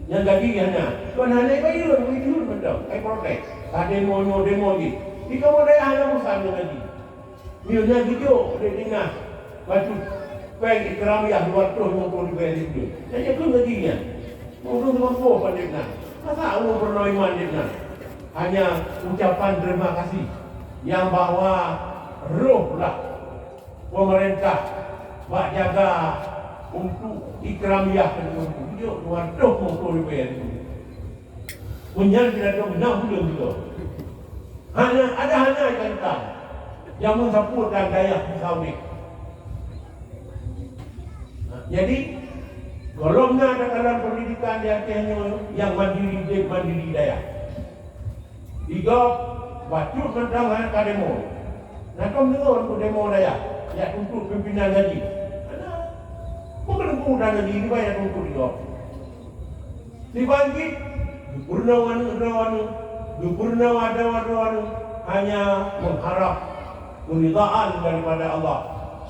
Yang lagi hanya, tuan hanya bayar begitu betul. Ai protes. Ada demo lagi. Di kamu daya hanya musang lagi. Miunya gitu, dia dengar. Batu peng ikram yang luar tu yang perlu dibayar itu. Jadi tu lagi ya. Mungkin mampu pandai. Masa aku pernah iman dia. Hanya ucapan terima kasih yang bawa roh lah pemerintah buat jaga untuk ikramiah itu luar tu mampu dibayar itu. Punya tidak tahu benar belum juga. Hanya kaitan yang mensapurkan daya Saudi. Jadi golongnya ada dalam pendidikan di Acehnya yang mandiri daya. Tiga batu tentang hanya demo. Nak dengar untuk demo daya, ya untuk pimpinan gaji. Bukan mudah lagi dibayar untuk dia. Dibangkit Gubernur wadu hanya mengharap keridhaan daripada Allah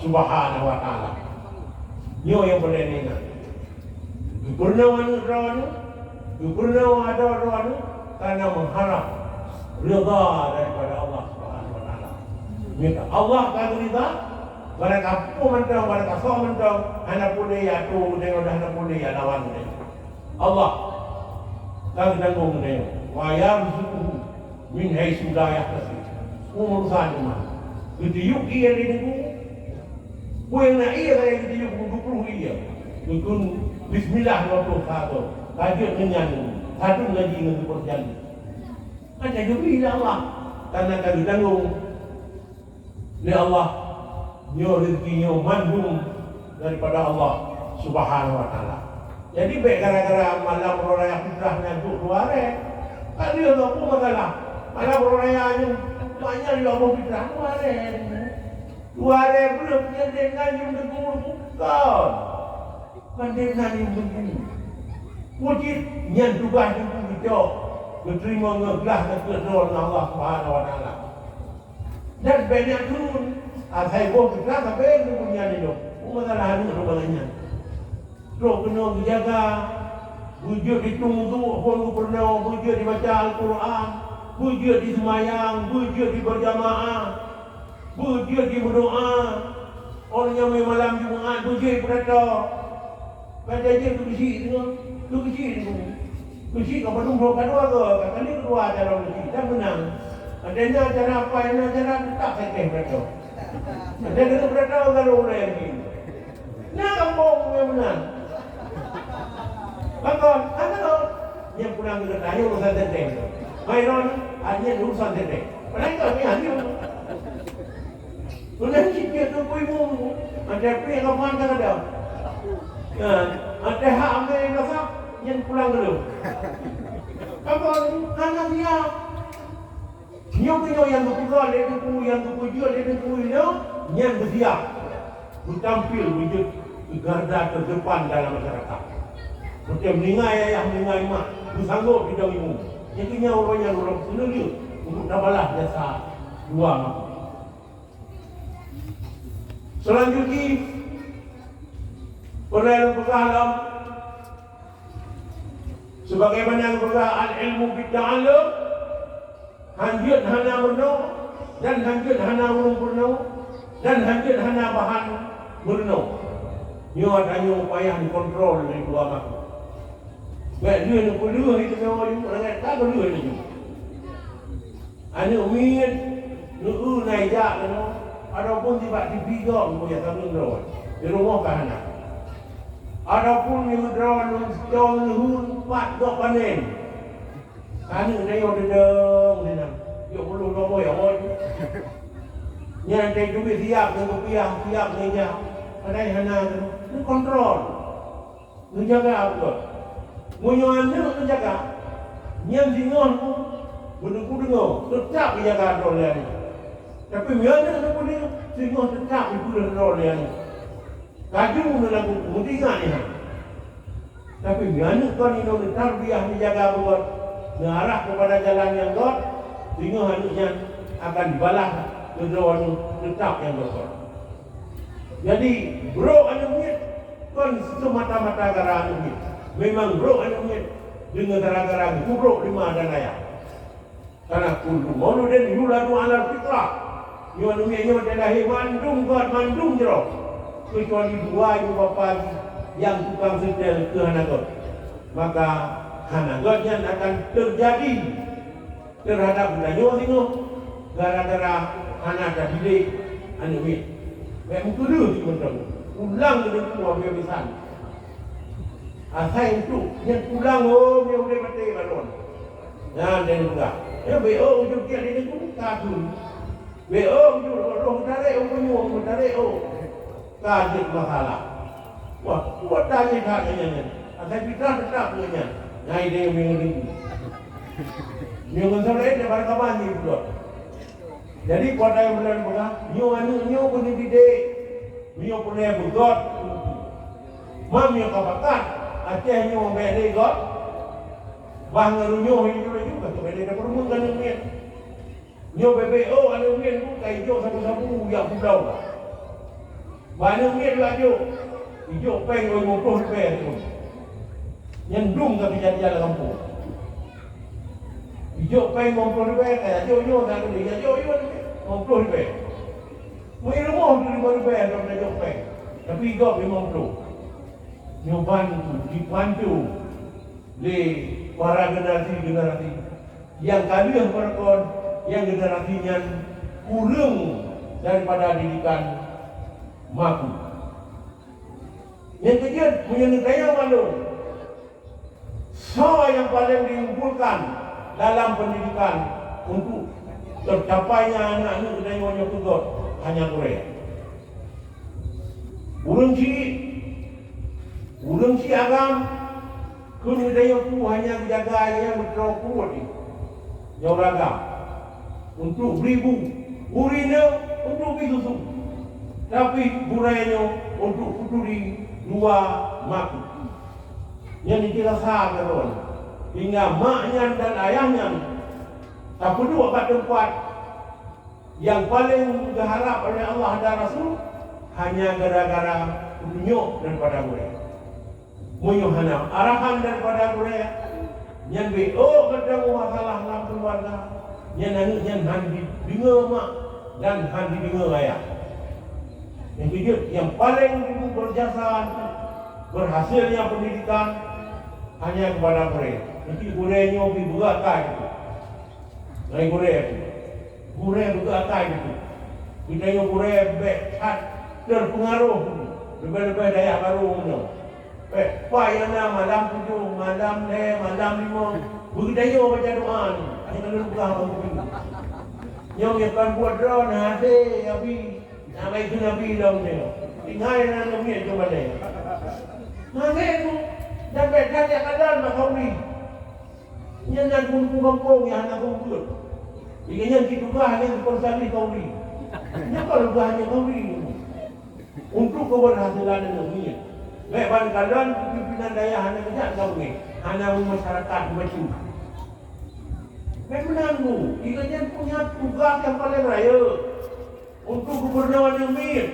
Subhanahu wa taala. Nyo yang boleh ingat. Gubernur wadu karena mengharap ridha daripada Allah Subhanahu wa taala. Minta Allah kan ridha, barang apa mentang, barang kasar mentang, hanya boleh ya tu dengan dah boleh ya lawan dia. Allah kan tanggung dia. Wa yarzuquhu min haitsu la yahtasib. Urusan rumah. Gediyuk ia di negeri. Puang na ia kaya gediyuk mengupruh ia. Dukun bismillah 21. Kajian dengan satu lagi dengan berjanji. Ada juga Allah. Karena kami tanggung ni Allah nyo rezekinya mandung daripada Allah Subhanahu wa taala. Jadi baik gara-gara malam raya fitrah ngantuk luar kan dia tak pun masalah. Malam raya ni banyak dia mau fitrah luar belum dia ngaji dengan bukan. Kan dia ngaji begini. Wujud yang tugas itu kita berterima ngegelah kekeduan Allah Subhanahu wa taala. Dan banyak turun saya buat fitrah sampai punya ni dok. Masalah anu banyak. Terus kena dijaga. Wujud ditunggu, pun pernah wujud dibaca Al-Quran, wujud di semayang, wujud di berjamaah, wujud di berdoa. Orang yang malam Jumaat wujud berdoa. Kata dia tu kecil kau berumur kedua ke, kali kedua cara kecil, dah menang. Adanya cara apa, adanya cara tak sekeh mereka. Ada kena beritahu kalau orang yang begini. Nak kampung yang menang. Bakal, kalau yang pulang ke kata, yang urusan teteh. Mainan, hanya urusan teteh. Padahal kami hanya Tulang sikit tu ibu. Ada pergi kapan kan ada. Ada hak ambil rasa yang pulang dulu. Kapan anak dia. Dia punya yang berpulang, dia yang berpujuk, dia berpujuk, yang bersiap. Bertampil wujud garda terdepan dalam masyarakat. Macam meninggal ayah, meninggal mak. Bersanggup di dalam ibu. Yang punya orang yang orang senang dia. Untuk dabalah jasa dua mak. Selanjutnya perkara sebagaimana perkara al-ilmu bid-ta'allum hanjut hana berno dan hanjut hana urung berno dan hanjut hana bahan berno. Nyo adanya upaya dikontrol dari dua mak. Baik dia nak perlu itu memang orang tak perlu itu. Anu umit nu naik jak no. Adapun tiba di bidang punya tanggung jawab di rumah kahana. Adapun yang drawn stone hun pat dok panen. Kahana dia yang dedeng dedeng. Yo perlu lomo ya oi. Nya teh duit siap dengan rupiah siap dengan padai hana tu kontrol. Nu jaga apa? Munyo anu nu jaga. Nya dingon budu-budu tetap jaga dolar. Tapi biarnya apa dia sehingga tetap di bulan roh ni. Kaju dalam kemudian ni. Tapi biarnya kau ni nak tarbiyah menjaga buat mengarah kepada jalan yang God sehingga hanuknya akan dibalas kedua tetap yang betul. Jadi bro anumit kan semata-mata gara anumit. Memang bro anumit dengan gara-gara bro lima dan ayah. Karena kullu mauludin yuladu ala fitrah. Yang anumnya adalah mandung God, mandung jerok. Kecuali dua ibu bapa yang tukang setel ke hanagot. Maka hanagot yang akan terjadi terhadap nyawa tengok gara-gara anak dah didik anumnya. Baik muka dia sebenarnya. Ulang ke dia keluar dia misalnya. Asal itu yang pulang dia boleh mati balon. Nah, dia juga. Ya BO ujung dia dia pun kadun. BO ujung roh tarik ujung tarik kaget masalah. Wah, buat tanya katanya. Asal kita tetap punya. Nah, dia yang mengini. Nyo konsoleh dia pada kapan ni pula. Jadi pada yang bulan bulan, nyo punya didik. Nyo punya bugot. Mam nyo kabakan. Aceh nyo membeli God. Bang ngarunyo ini juga tu beli dah perlu kan ni. Nyo BBO ada mungkin tu kai hijau sabu-sabu yang pulau. Banyak mungkin laju. Hijau peng oi motor pe tu. Nyendung ke kejadian kampung. Hijau peng motor pe kayak yo dah tu dia yo motor pe. Mui rumah tu motor pe dah hijau peng. Tapi hijau memang tu. Nyo bantu dibantu di para generasi yang kalian perkon yang generasinya kurang daripada didikan maku. Yang ketiga punya negara malu. So yang paling diunggulkan dalam pendidikan untuk tercapainya anak-anak negara tersebut hanya Korea. Urang si agam kini daya tu hanya jaga yang berterau kuat ni. Yang ragam. Untuk beribu. Urinya untuk bisusu. Tapi burainya untuk futuri dua maku. Yang dikira sah kawan. Hingga maknya dan ayahnya. Tak perlu kat tempat yang paling diharap oleh Allah dan Rasul. Hanya gara-gara tunjuk daripada mereka. Menyuhana arahan daripada Korea yang BO ketemu masalah dalam keluarga yang handi dengar mak dan handi dengar ayah. Yang ketiga yang paling berjasa berhasilnya pendidikan hanya kepada gure. Nanti gurenya pergi berakai gitu. Naik gure itu. Gure berakai gitu. Kita yang gure bekat terpengaruh. Lebih-lebih daya barunya. Pak yang nak malam 7, malam 6, malam 5. Begitu baca doa ni. Ini kalau bukan apa-apa. Yang akan buat doa nanti Nabi. Nama itu Nabi dalam ni. Tinggal yang Nabi itu mana? Nanti itu dan bekat yang ada nak ni. Yang nak kumpul-kumpul yang nak kumpul. Jika yang kita hanya konsali kau ni. Yang kalau hanya kau ni. Untuk keberhasilan Nabi. Baik kalian pimpinan daya hanya kejap kau ni. Hanya masyarakat macam. Baik menanggu. Jika yang punya tugas yang paling raya. Untuk gubernur yang mir.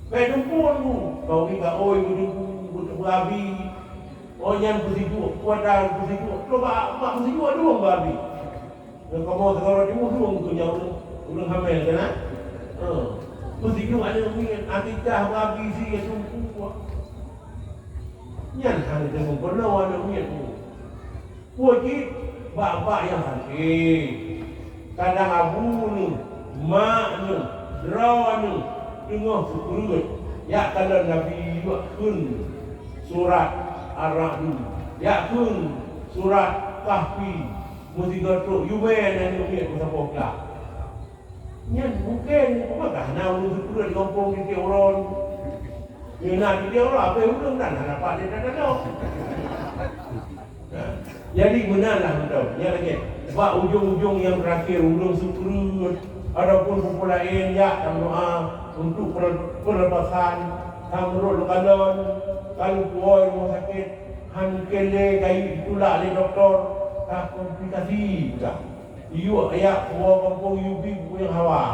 Baik tumpun tu. Kau ni kau oi untuk babi. Oh yang bersijuk, kuadar bersijuk. Coba mak bersijuk dua babi. Dan kamu sekarang ni dua tu jauh ulang hamil kan? Bersijuk ada mungkin akikah babi si yang tumpu. Yang hanya dengan pernah ada mungkin. Wajib bapak yang sakit. Kadang abu ni, mak ni, draw ni, tengah sekurut. Ya kalau Nabi buatkan surat Ar-Rahman. Ya pun surat Kahfi. Musika tu Yuben dan Yuben bersama kelak. Yang mungkin apakah nak urus sekurut di kampung di orang. Ya nak di orang apa yang urus nak dapat dia tak tahu. Jadi benarlah betul. Ya lagi. Sebab ujung-ujung yang terakhir urus sekurut. Adapun buku lain ya dalam doa untuk pelepasan menurut kalon kalau kuoi rumah sakit han kele kai itulah le doktor tak komplikasi dah iu ayak kuo kampung yubi yang hawa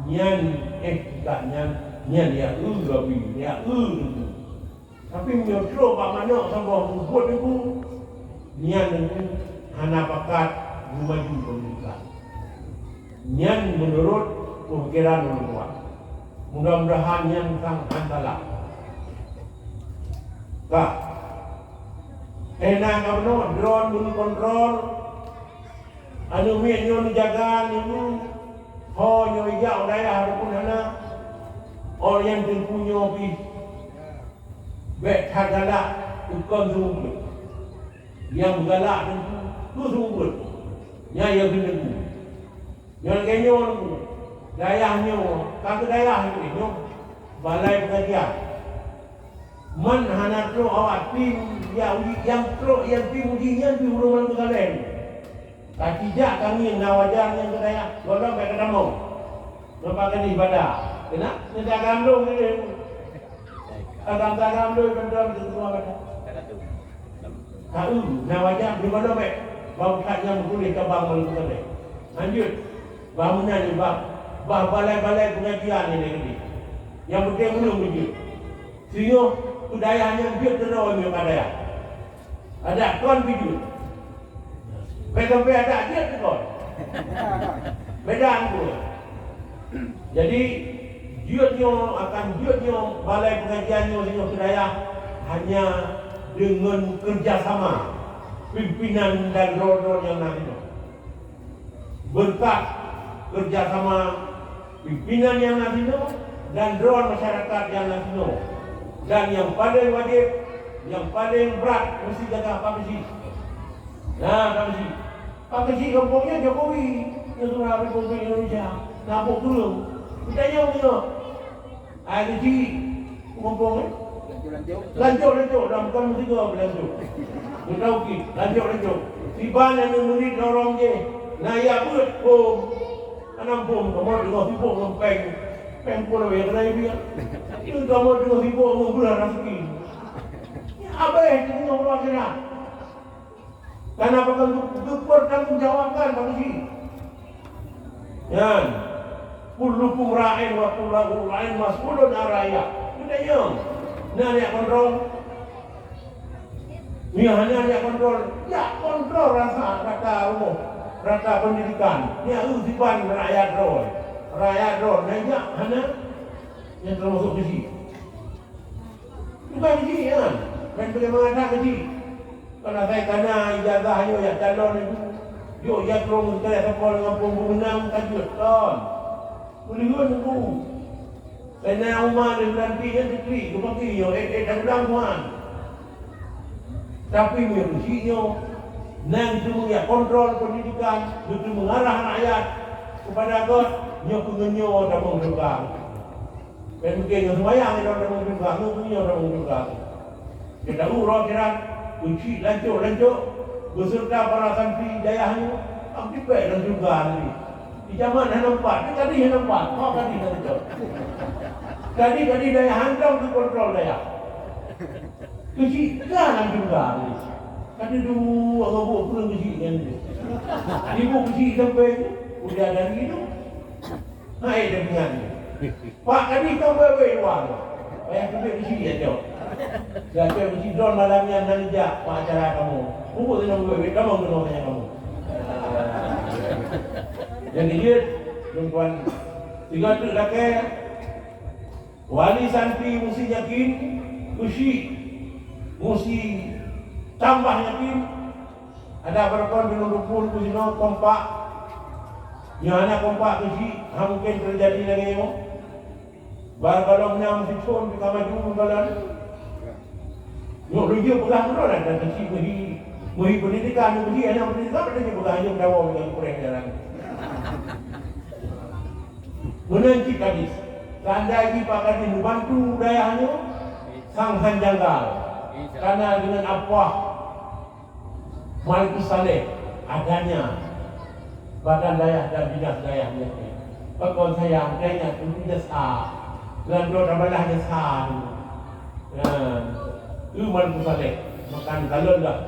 nyan tak nyan ya gabi ya tapi nyotro pak mana sambung buat itu nyan itu hana bakat maju pendidikan nyan menurut pemikiran orang tua. Mudah-mudahan yang sang antalah. Kak, enang kau drone muni kontrol, anu mian nyon jaga ni, ho nyo ijau daya harapun hana, orang yang terpunya pi, bet hagala ukon sumber, yang galak tu sumber, nyaya benda, nyon kenyon. Dayahnya, kata dayah itu, balai pengajian. Man hana tro awak tim yang tim ujinya di rumah kalian. Tak tidak kami yang nawajar yang kedaya, golong ke ketemu. Nampakkan ibadah. Kena tidak gandung ni. Agam gandung benda itu semua pada. Tahu nawajar di mana mek? Bau katnya boleh ke bang malu kalian. Lanjut. Bangunan ni bang. Balai-balai pengajian ini. Yang penting belum begitu. Sehingga budayanya dia terlalu yang ada. Ada kon video. Sampai ada dia kon. Beda tu. Jadi dianya balai pengajiannya sehingga budaya hanya dengan kerjasama pimpinan dan rodon yang nanti. Berkat kerjasama pimpinan yang nasino dan drone masyarakat yang nasino dan yang paling wajib yang paling berat mesti jaga Pak Mesi. Nah Pak Mesi kampungnya Jokowi yang surah Republik Indonesia nabuk dulu kita nyawa ada di kampungnya lanjut dalam bukan mesti kau lanjut lanjut si ban yang mengundi dorong je nah ya buat Anam pun kamu dengan sibuk peng pun awak kena dia. Itu kamu dengan sibuk mengulang rezeki. Apa yang kita orang kena? Karena akan tanggung jawabkan bagi. Yan, kullukum ra'in wa kullukum ra'in mas'ulun an ra'iyah. Kita yang, nak kontrol. Ni hanya dia kontrol. Ya kontrol rasa umum. Rata pendidikan, ni usipan rakyat roh, nanya hana yang termasuk di sini. Bukan kecil kan? Dan bagaimana kecil? Kalau saya kena ijazahnya yang calon itu, yuk ya kerong sekali sekolah dengan pembenang tajud kan? Boleh nunggu. Karena umar dan nanti yang dikri, kebaki yo, dan ulang Tapi mengisinya, nang itu mengia kontrol pendidikan, itu mengarah rakyat kepada God, nyo pengenyo dan mengjugang. Dan mungkin yang semayang itu dan mengjugang, pengenyo dan mengjugang. Kita urut kira, kunci lanjut, beserta para santri dayahnya, aktif baik dan juga ni. Di zaman yang nampak, ni tadi yang nampak, kau tadi nanti tu. Tadi daya hantam tu kontrol daya. Kunci kan juga ni. Tadi dulu agak buat pulang kunci kan ni. Ibu kunci sampai udah dari itu. Naik dengan ni. Pak tadi kau bawa uang. Bayar kunci kunci aja. Jangan kunci drone malamnya nanti pak acara kamu. Buku tu nak bawa kamu kena tanya kamu. Yang dia tuan tiga tu laki wali santri mesti yakin, mesti tambah yakin. Ada berapa bingung kusino kompak, yang anak kompak kusi, mungkin terjadi lagi mo. Baru kalau menang mesti pun kita maju bulan. Yok rujuk pegang betul dan kusi muhi pendidikan, muhi anak pendidikan berarti pegang hanya dakwah dengan kurang jalan. Menanti kadis, tandai Pak Kadin membantu dayahnya sang hanjanggal. Karena dengan apa Malik Saleh adanya badan dayah dan dinas dayahnya. Pakon saya dayah itu jasa, dan doa balah jasa. Itu Malik Saleh makan galon lah.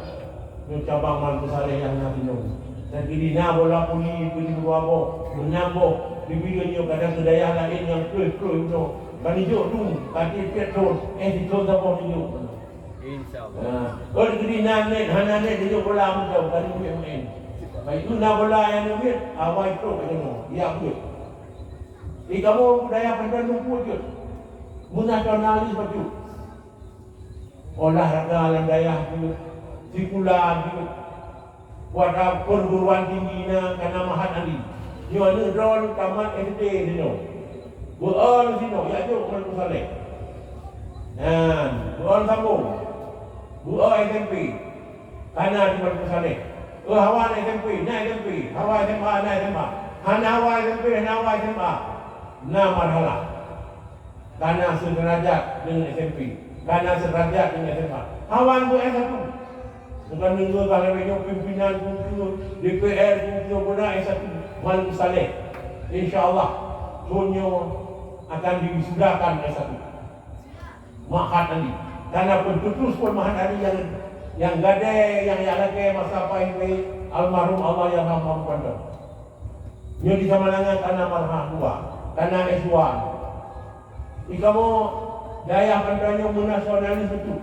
Itu cabang Malik Saleh yang nak minum. Dan ini nak bola puni, puni berapa, menambah. Di video kadang kedaya lain yang keluar itu banijo tu kaki petrol di toda bawah itu insyaallah kalau jadi nanet hananet dia bola macam kali main baik itu nak bola yang dia awal itu macam dia buat di kamu budaya pandang lumpur je nasionalis baju olahraga landaya tu sikular tu buat perguruan tinggi karena Mahat Ali. Yo ni drone tamat SD sino. Buon sino ya jo Malik Saleh. Buon sambung. Buon SMP. Kana di Malik Saleh. Hawa SMP, na SMP, Hawa SMA, na SMA. Hawa SMP, Hawa SMA. Na marhala. Kana sederajat dengan SMP. Kana sederajat dengan SMA. Hawa bu S1. Bukan minggu kalau pimpinan DPR guna S1. Malik Saleh, insyaAllah Tunyo akan diwisudakan S1 Mahat Ali. Karena pentutus pun Mahat Ali yang gade, yang lagi masa ini almarhum Allah yang maha pandang. Nyo di Samalangan karena marhah dua, karena S1. Ikamu daya pandangnya menasionalis betul.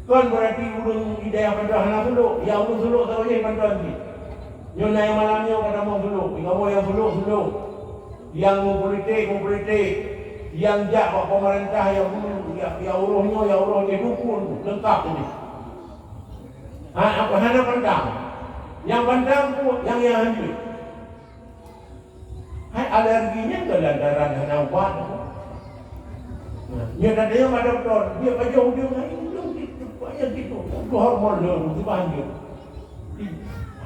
Kan berarti urung idaya pandang anak suluk, ya urung suluk tahu je pandang ni. Yang naik malamnya pada mau dulu, kamu yang dulu, yang politik, yang jak pemerintah yang dulu, ya uruhnya dukun lengkap ini. Apa hana pandang? Yang pandang pun yang hancur. Hai alerginya kelantaran hana ubat. Dia ada yang ada doktor, dia baju dia banyak gitu, hormon dia mesti banjir.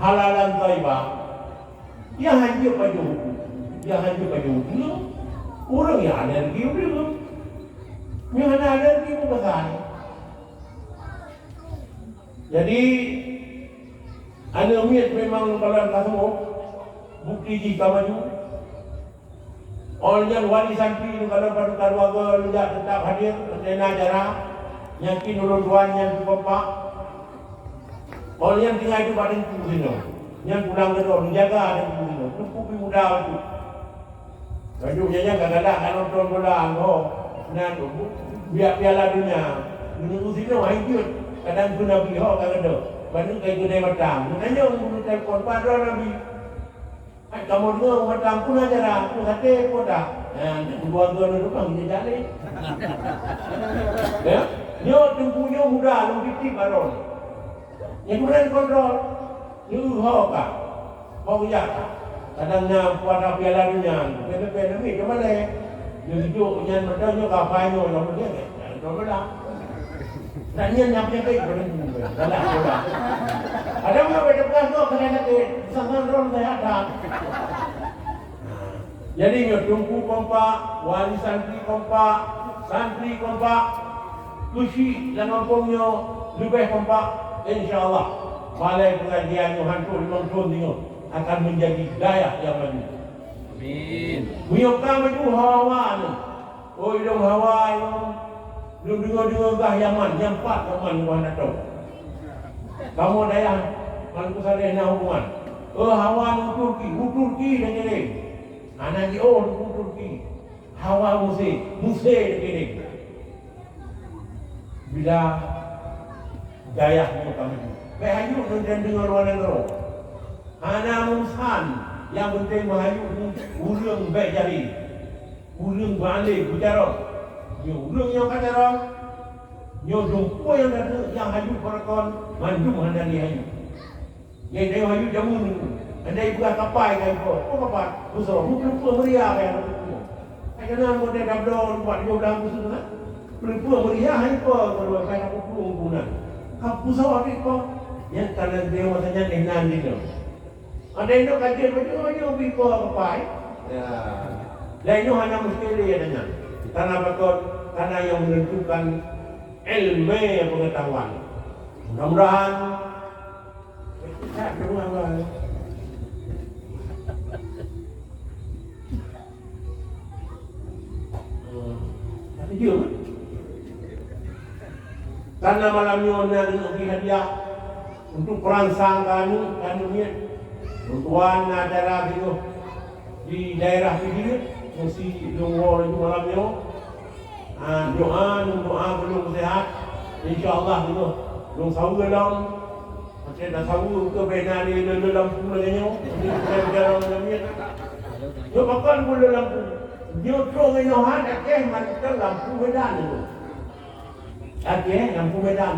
Halalan taibah yang hancur baju orang yang alergi juga yang ada alergi pun besar. Jadi anomit memang kalau kamu bukti jika maju orang wali santri kalau pada keluarga tidak tetap hadir kena acara yakin ulun tuannya bapak. Orang yang tinggal itu pada itu sini, yang pulang ke rumah menjaga ada itu sini, cukup muda itu. Bajunya kadang-kadang kan nonton bola, nanti biar piala dunia, menunggu sini hancur. Kadang tu Nabi kadang-kadang, banyak kayak gede macam. Nanya orang telefon pada Nabi, Kamu dengar macam pun aja lah, aku kata pun dah. Dua-dua ni depan kita jalan. Ya, nyo tempunya mudah, lebih baron. Yang kemudian kontrol, nyuruh kah? Mau ya? Kadangnya pada piala dunia, piala ni cuma le. Yang hidup yang macam nyo kapai nyo, yang macam ni, cuma dah. Dan yang nyampe baik benar. Dah. Ada orang berdebat tu kena nak sangat orang saya ada. Jadi tunggu kompak, wali santri kompak, kusi dan kampungnya lebih kompak. InsyaAllah balai pengajian Yohantu Limang Tun tengok akan menjadi daya yang maju. Amin. Menyokang maju hawa ni. Oh hidung hawa yang lu dengar gah Yaman, yang 4 Yaman gua nak tahu. Kamu daya kalau saleh nak hubungan. Hawa Turki dan ini. Anak di Turki. Hawa Musa ini. Bila gaya mu kami. Bahayu dan dengar luar negara. Anak Musan yang penting bahayu urang baik jari. Urang balik bicara. Urang yang kata orang. Nyo jumpa yang ada yang hayu parakon mandum handani hayu. Yang dia hayu jamun. Andai buat kapai kan ko. Apa kapai? Busur. Lupa meriah kan. Kenapa mo dia dabdor buat dia ulang busur kan? Lupa meriah hayu ko kalau kai aku pun. Kapu sawah ni ko. Yang kalau dia masanya enan dia. Ada itu kajian macam mana biko kapai? Ya. Lain itu hanya mesti dia tanya. Karena betul karena yang menentukan ilmu pengetahuan. Mudah-mudahan tapi dia karena malamnya nak bagi hadiah untuk perangsang kami ni tuan acara itu di daerah ini mesti dua malamnya. Doa belum sehat, insyaAllah itu belum sahu dalam, macam dah sahu ke benda ni dalam lampu lagi saya berjalan dalam ni. Yo makan boleh lampu, yo terus inohan akeh macam lampu medan itu, akeh lampu medan.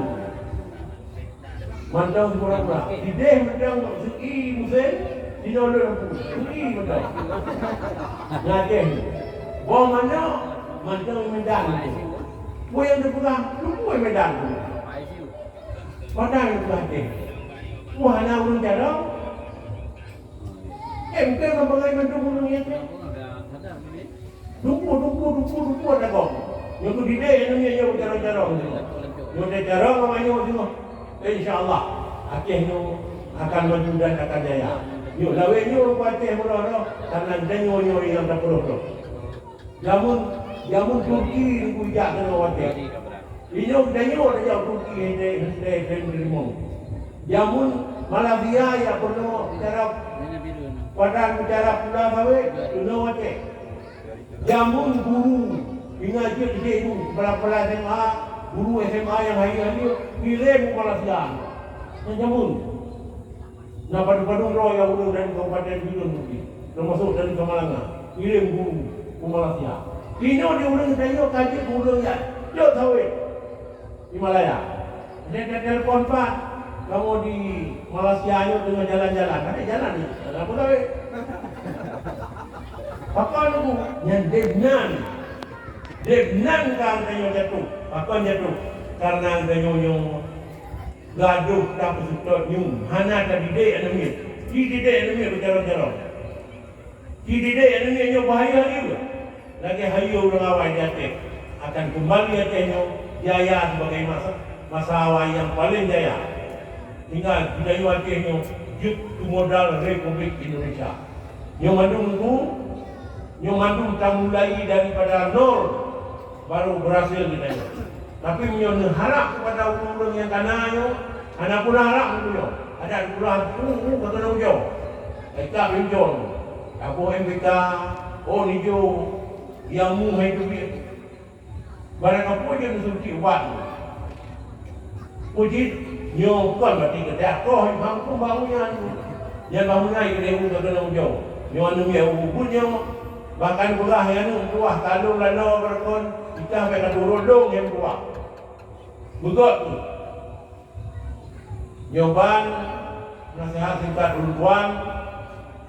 Macam pura-pura, di deh macam segi musim, di dalam lampu, segi macam, akeh, bawa mana? Macam medan itu. Kau yang terpegang, lupa medan itu. Padahal itu hati. Wah, anak urung jarang. Mungkin orang bagai macam urung yang tu. Lupa ada kau. Yang tu didik, yang ni yang jarang-jarang. Yang dia jarang, namanya semua. InsyaAllah, akhirnya akan maju dan akan jaya. Yuk, lawainya orang kuatih murah-murah. Karena dengar-dengar yang tak perlu. Jamun Turki kujak dengan wadah. Ini danyo dia Turki hendak menerima. Jamun Malaysia ya perlu bicara padan bicara pula bawe dengan wadah. Jamun guru ingat je itu pela SMA, guru SMA yang hari-hari kirim Malaysia. Jamun. Nah padu-padu roh yang guru dan kabupaten Bidun mungkin. Termasuk dari Kamalanga. Kirim guru ke Malaysia. Pino di urang saya kaji urang ya. Yo tahu Himalaya. Dia telepon Pak. Kamu di Malaysia ayo dengan jalan-jalan. Ada jalan ni. Apa tahu? Apa nunggu? Yang Debnan kan tanya jatuh. Apa jatuh? Karena tanya gaduh tak betul nyum. Hana tadi dek enami. Di dek enami berjalan-jalan. Di dek enami nyo bahaya juga. Lagi hayu orang jatuh akan kembali jatuhnya jaya sebagai masa awal yang paling jaya. Tinggal budaya jatuhnya jut modal Republik Indonesia. Yang mandung tak mulai daripada nol baru berhasil kita. Tapi yang harap kepada orang yang tanahnya, anak pun harap dulu. Ada pulang kata jauh. Kita pinjol. Aku MBK, oh nijo yang muhai itu dia. Barang apa yang suci buat. Puji nyo kan berarti kita kau mampu bangunnya. Yang bangunnya itu dia pun kena jauh. Yang anu yang ubunnya bahkan belah yang tuah talung lano berkon kita sampai rodong yang tuah. Begot tu. Nyoban nasihat singkat duluan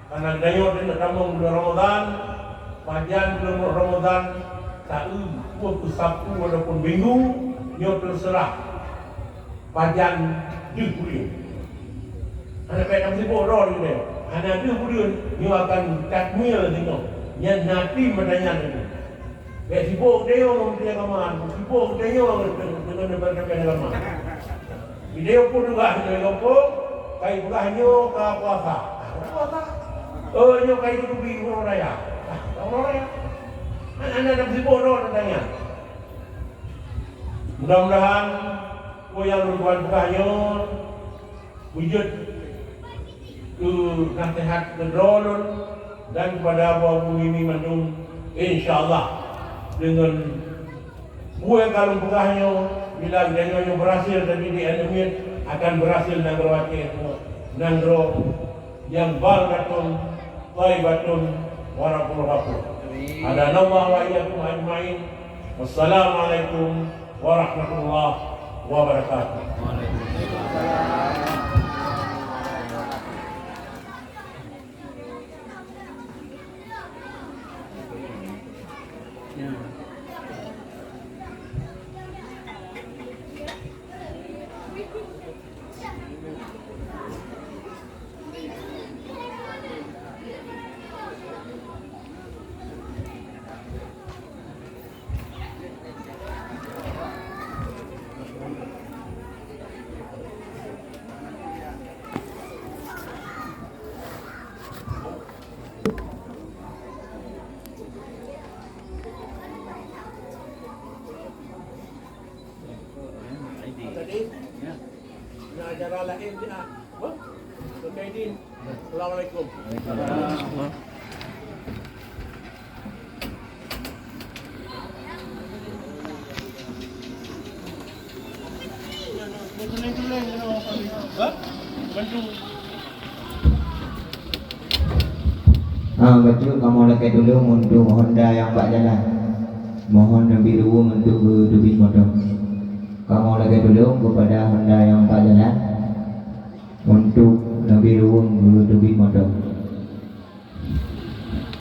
karena dayo di kampung bulan Ramadan, panjang bulan Ramadan tak pun Sabtu walaupun Minggu nyo terserah panjang jukuliu. Anak pekam sibuk roh ni. Anak jukuliu nyo akan takmil tengok. Yang Nabi menanya itu. Kayak sibuk dia orang punya kamar, sibuk dia orang dengan berbagai agama. Video pun juga dia ngopok, kai bukannya ke puasa. Puasa. Oh, nyo kai itu bingung orang raya. Orang raya. Anak nak sibuk orang tanya. Mudah-mudahan yang berbuat bukannya wujud nasihat kedolun dan kepada Abu Mimi Mandung, insyaAllah dengan buah kalung pegahnya bila dia berhasil tadi di Anumin akan berhasil nanggro wajah itu nanggro yang balgatun taibatun warahmatullahi wabarakatuh. Ada nama wa iyyakum ajmain. Wassalamualaikum warahmatullahi wabarakatuh. Acara lain dia. Tukaidin. Assalamualaikum. Baju kamu lagi dulu untuk Honda yang Pak Jalan. Mohon lebih dulu untuk dubit motor. Kamu lagi dulu kepada Honda yang Pak Jalan untuk lebih dulu dubit motor.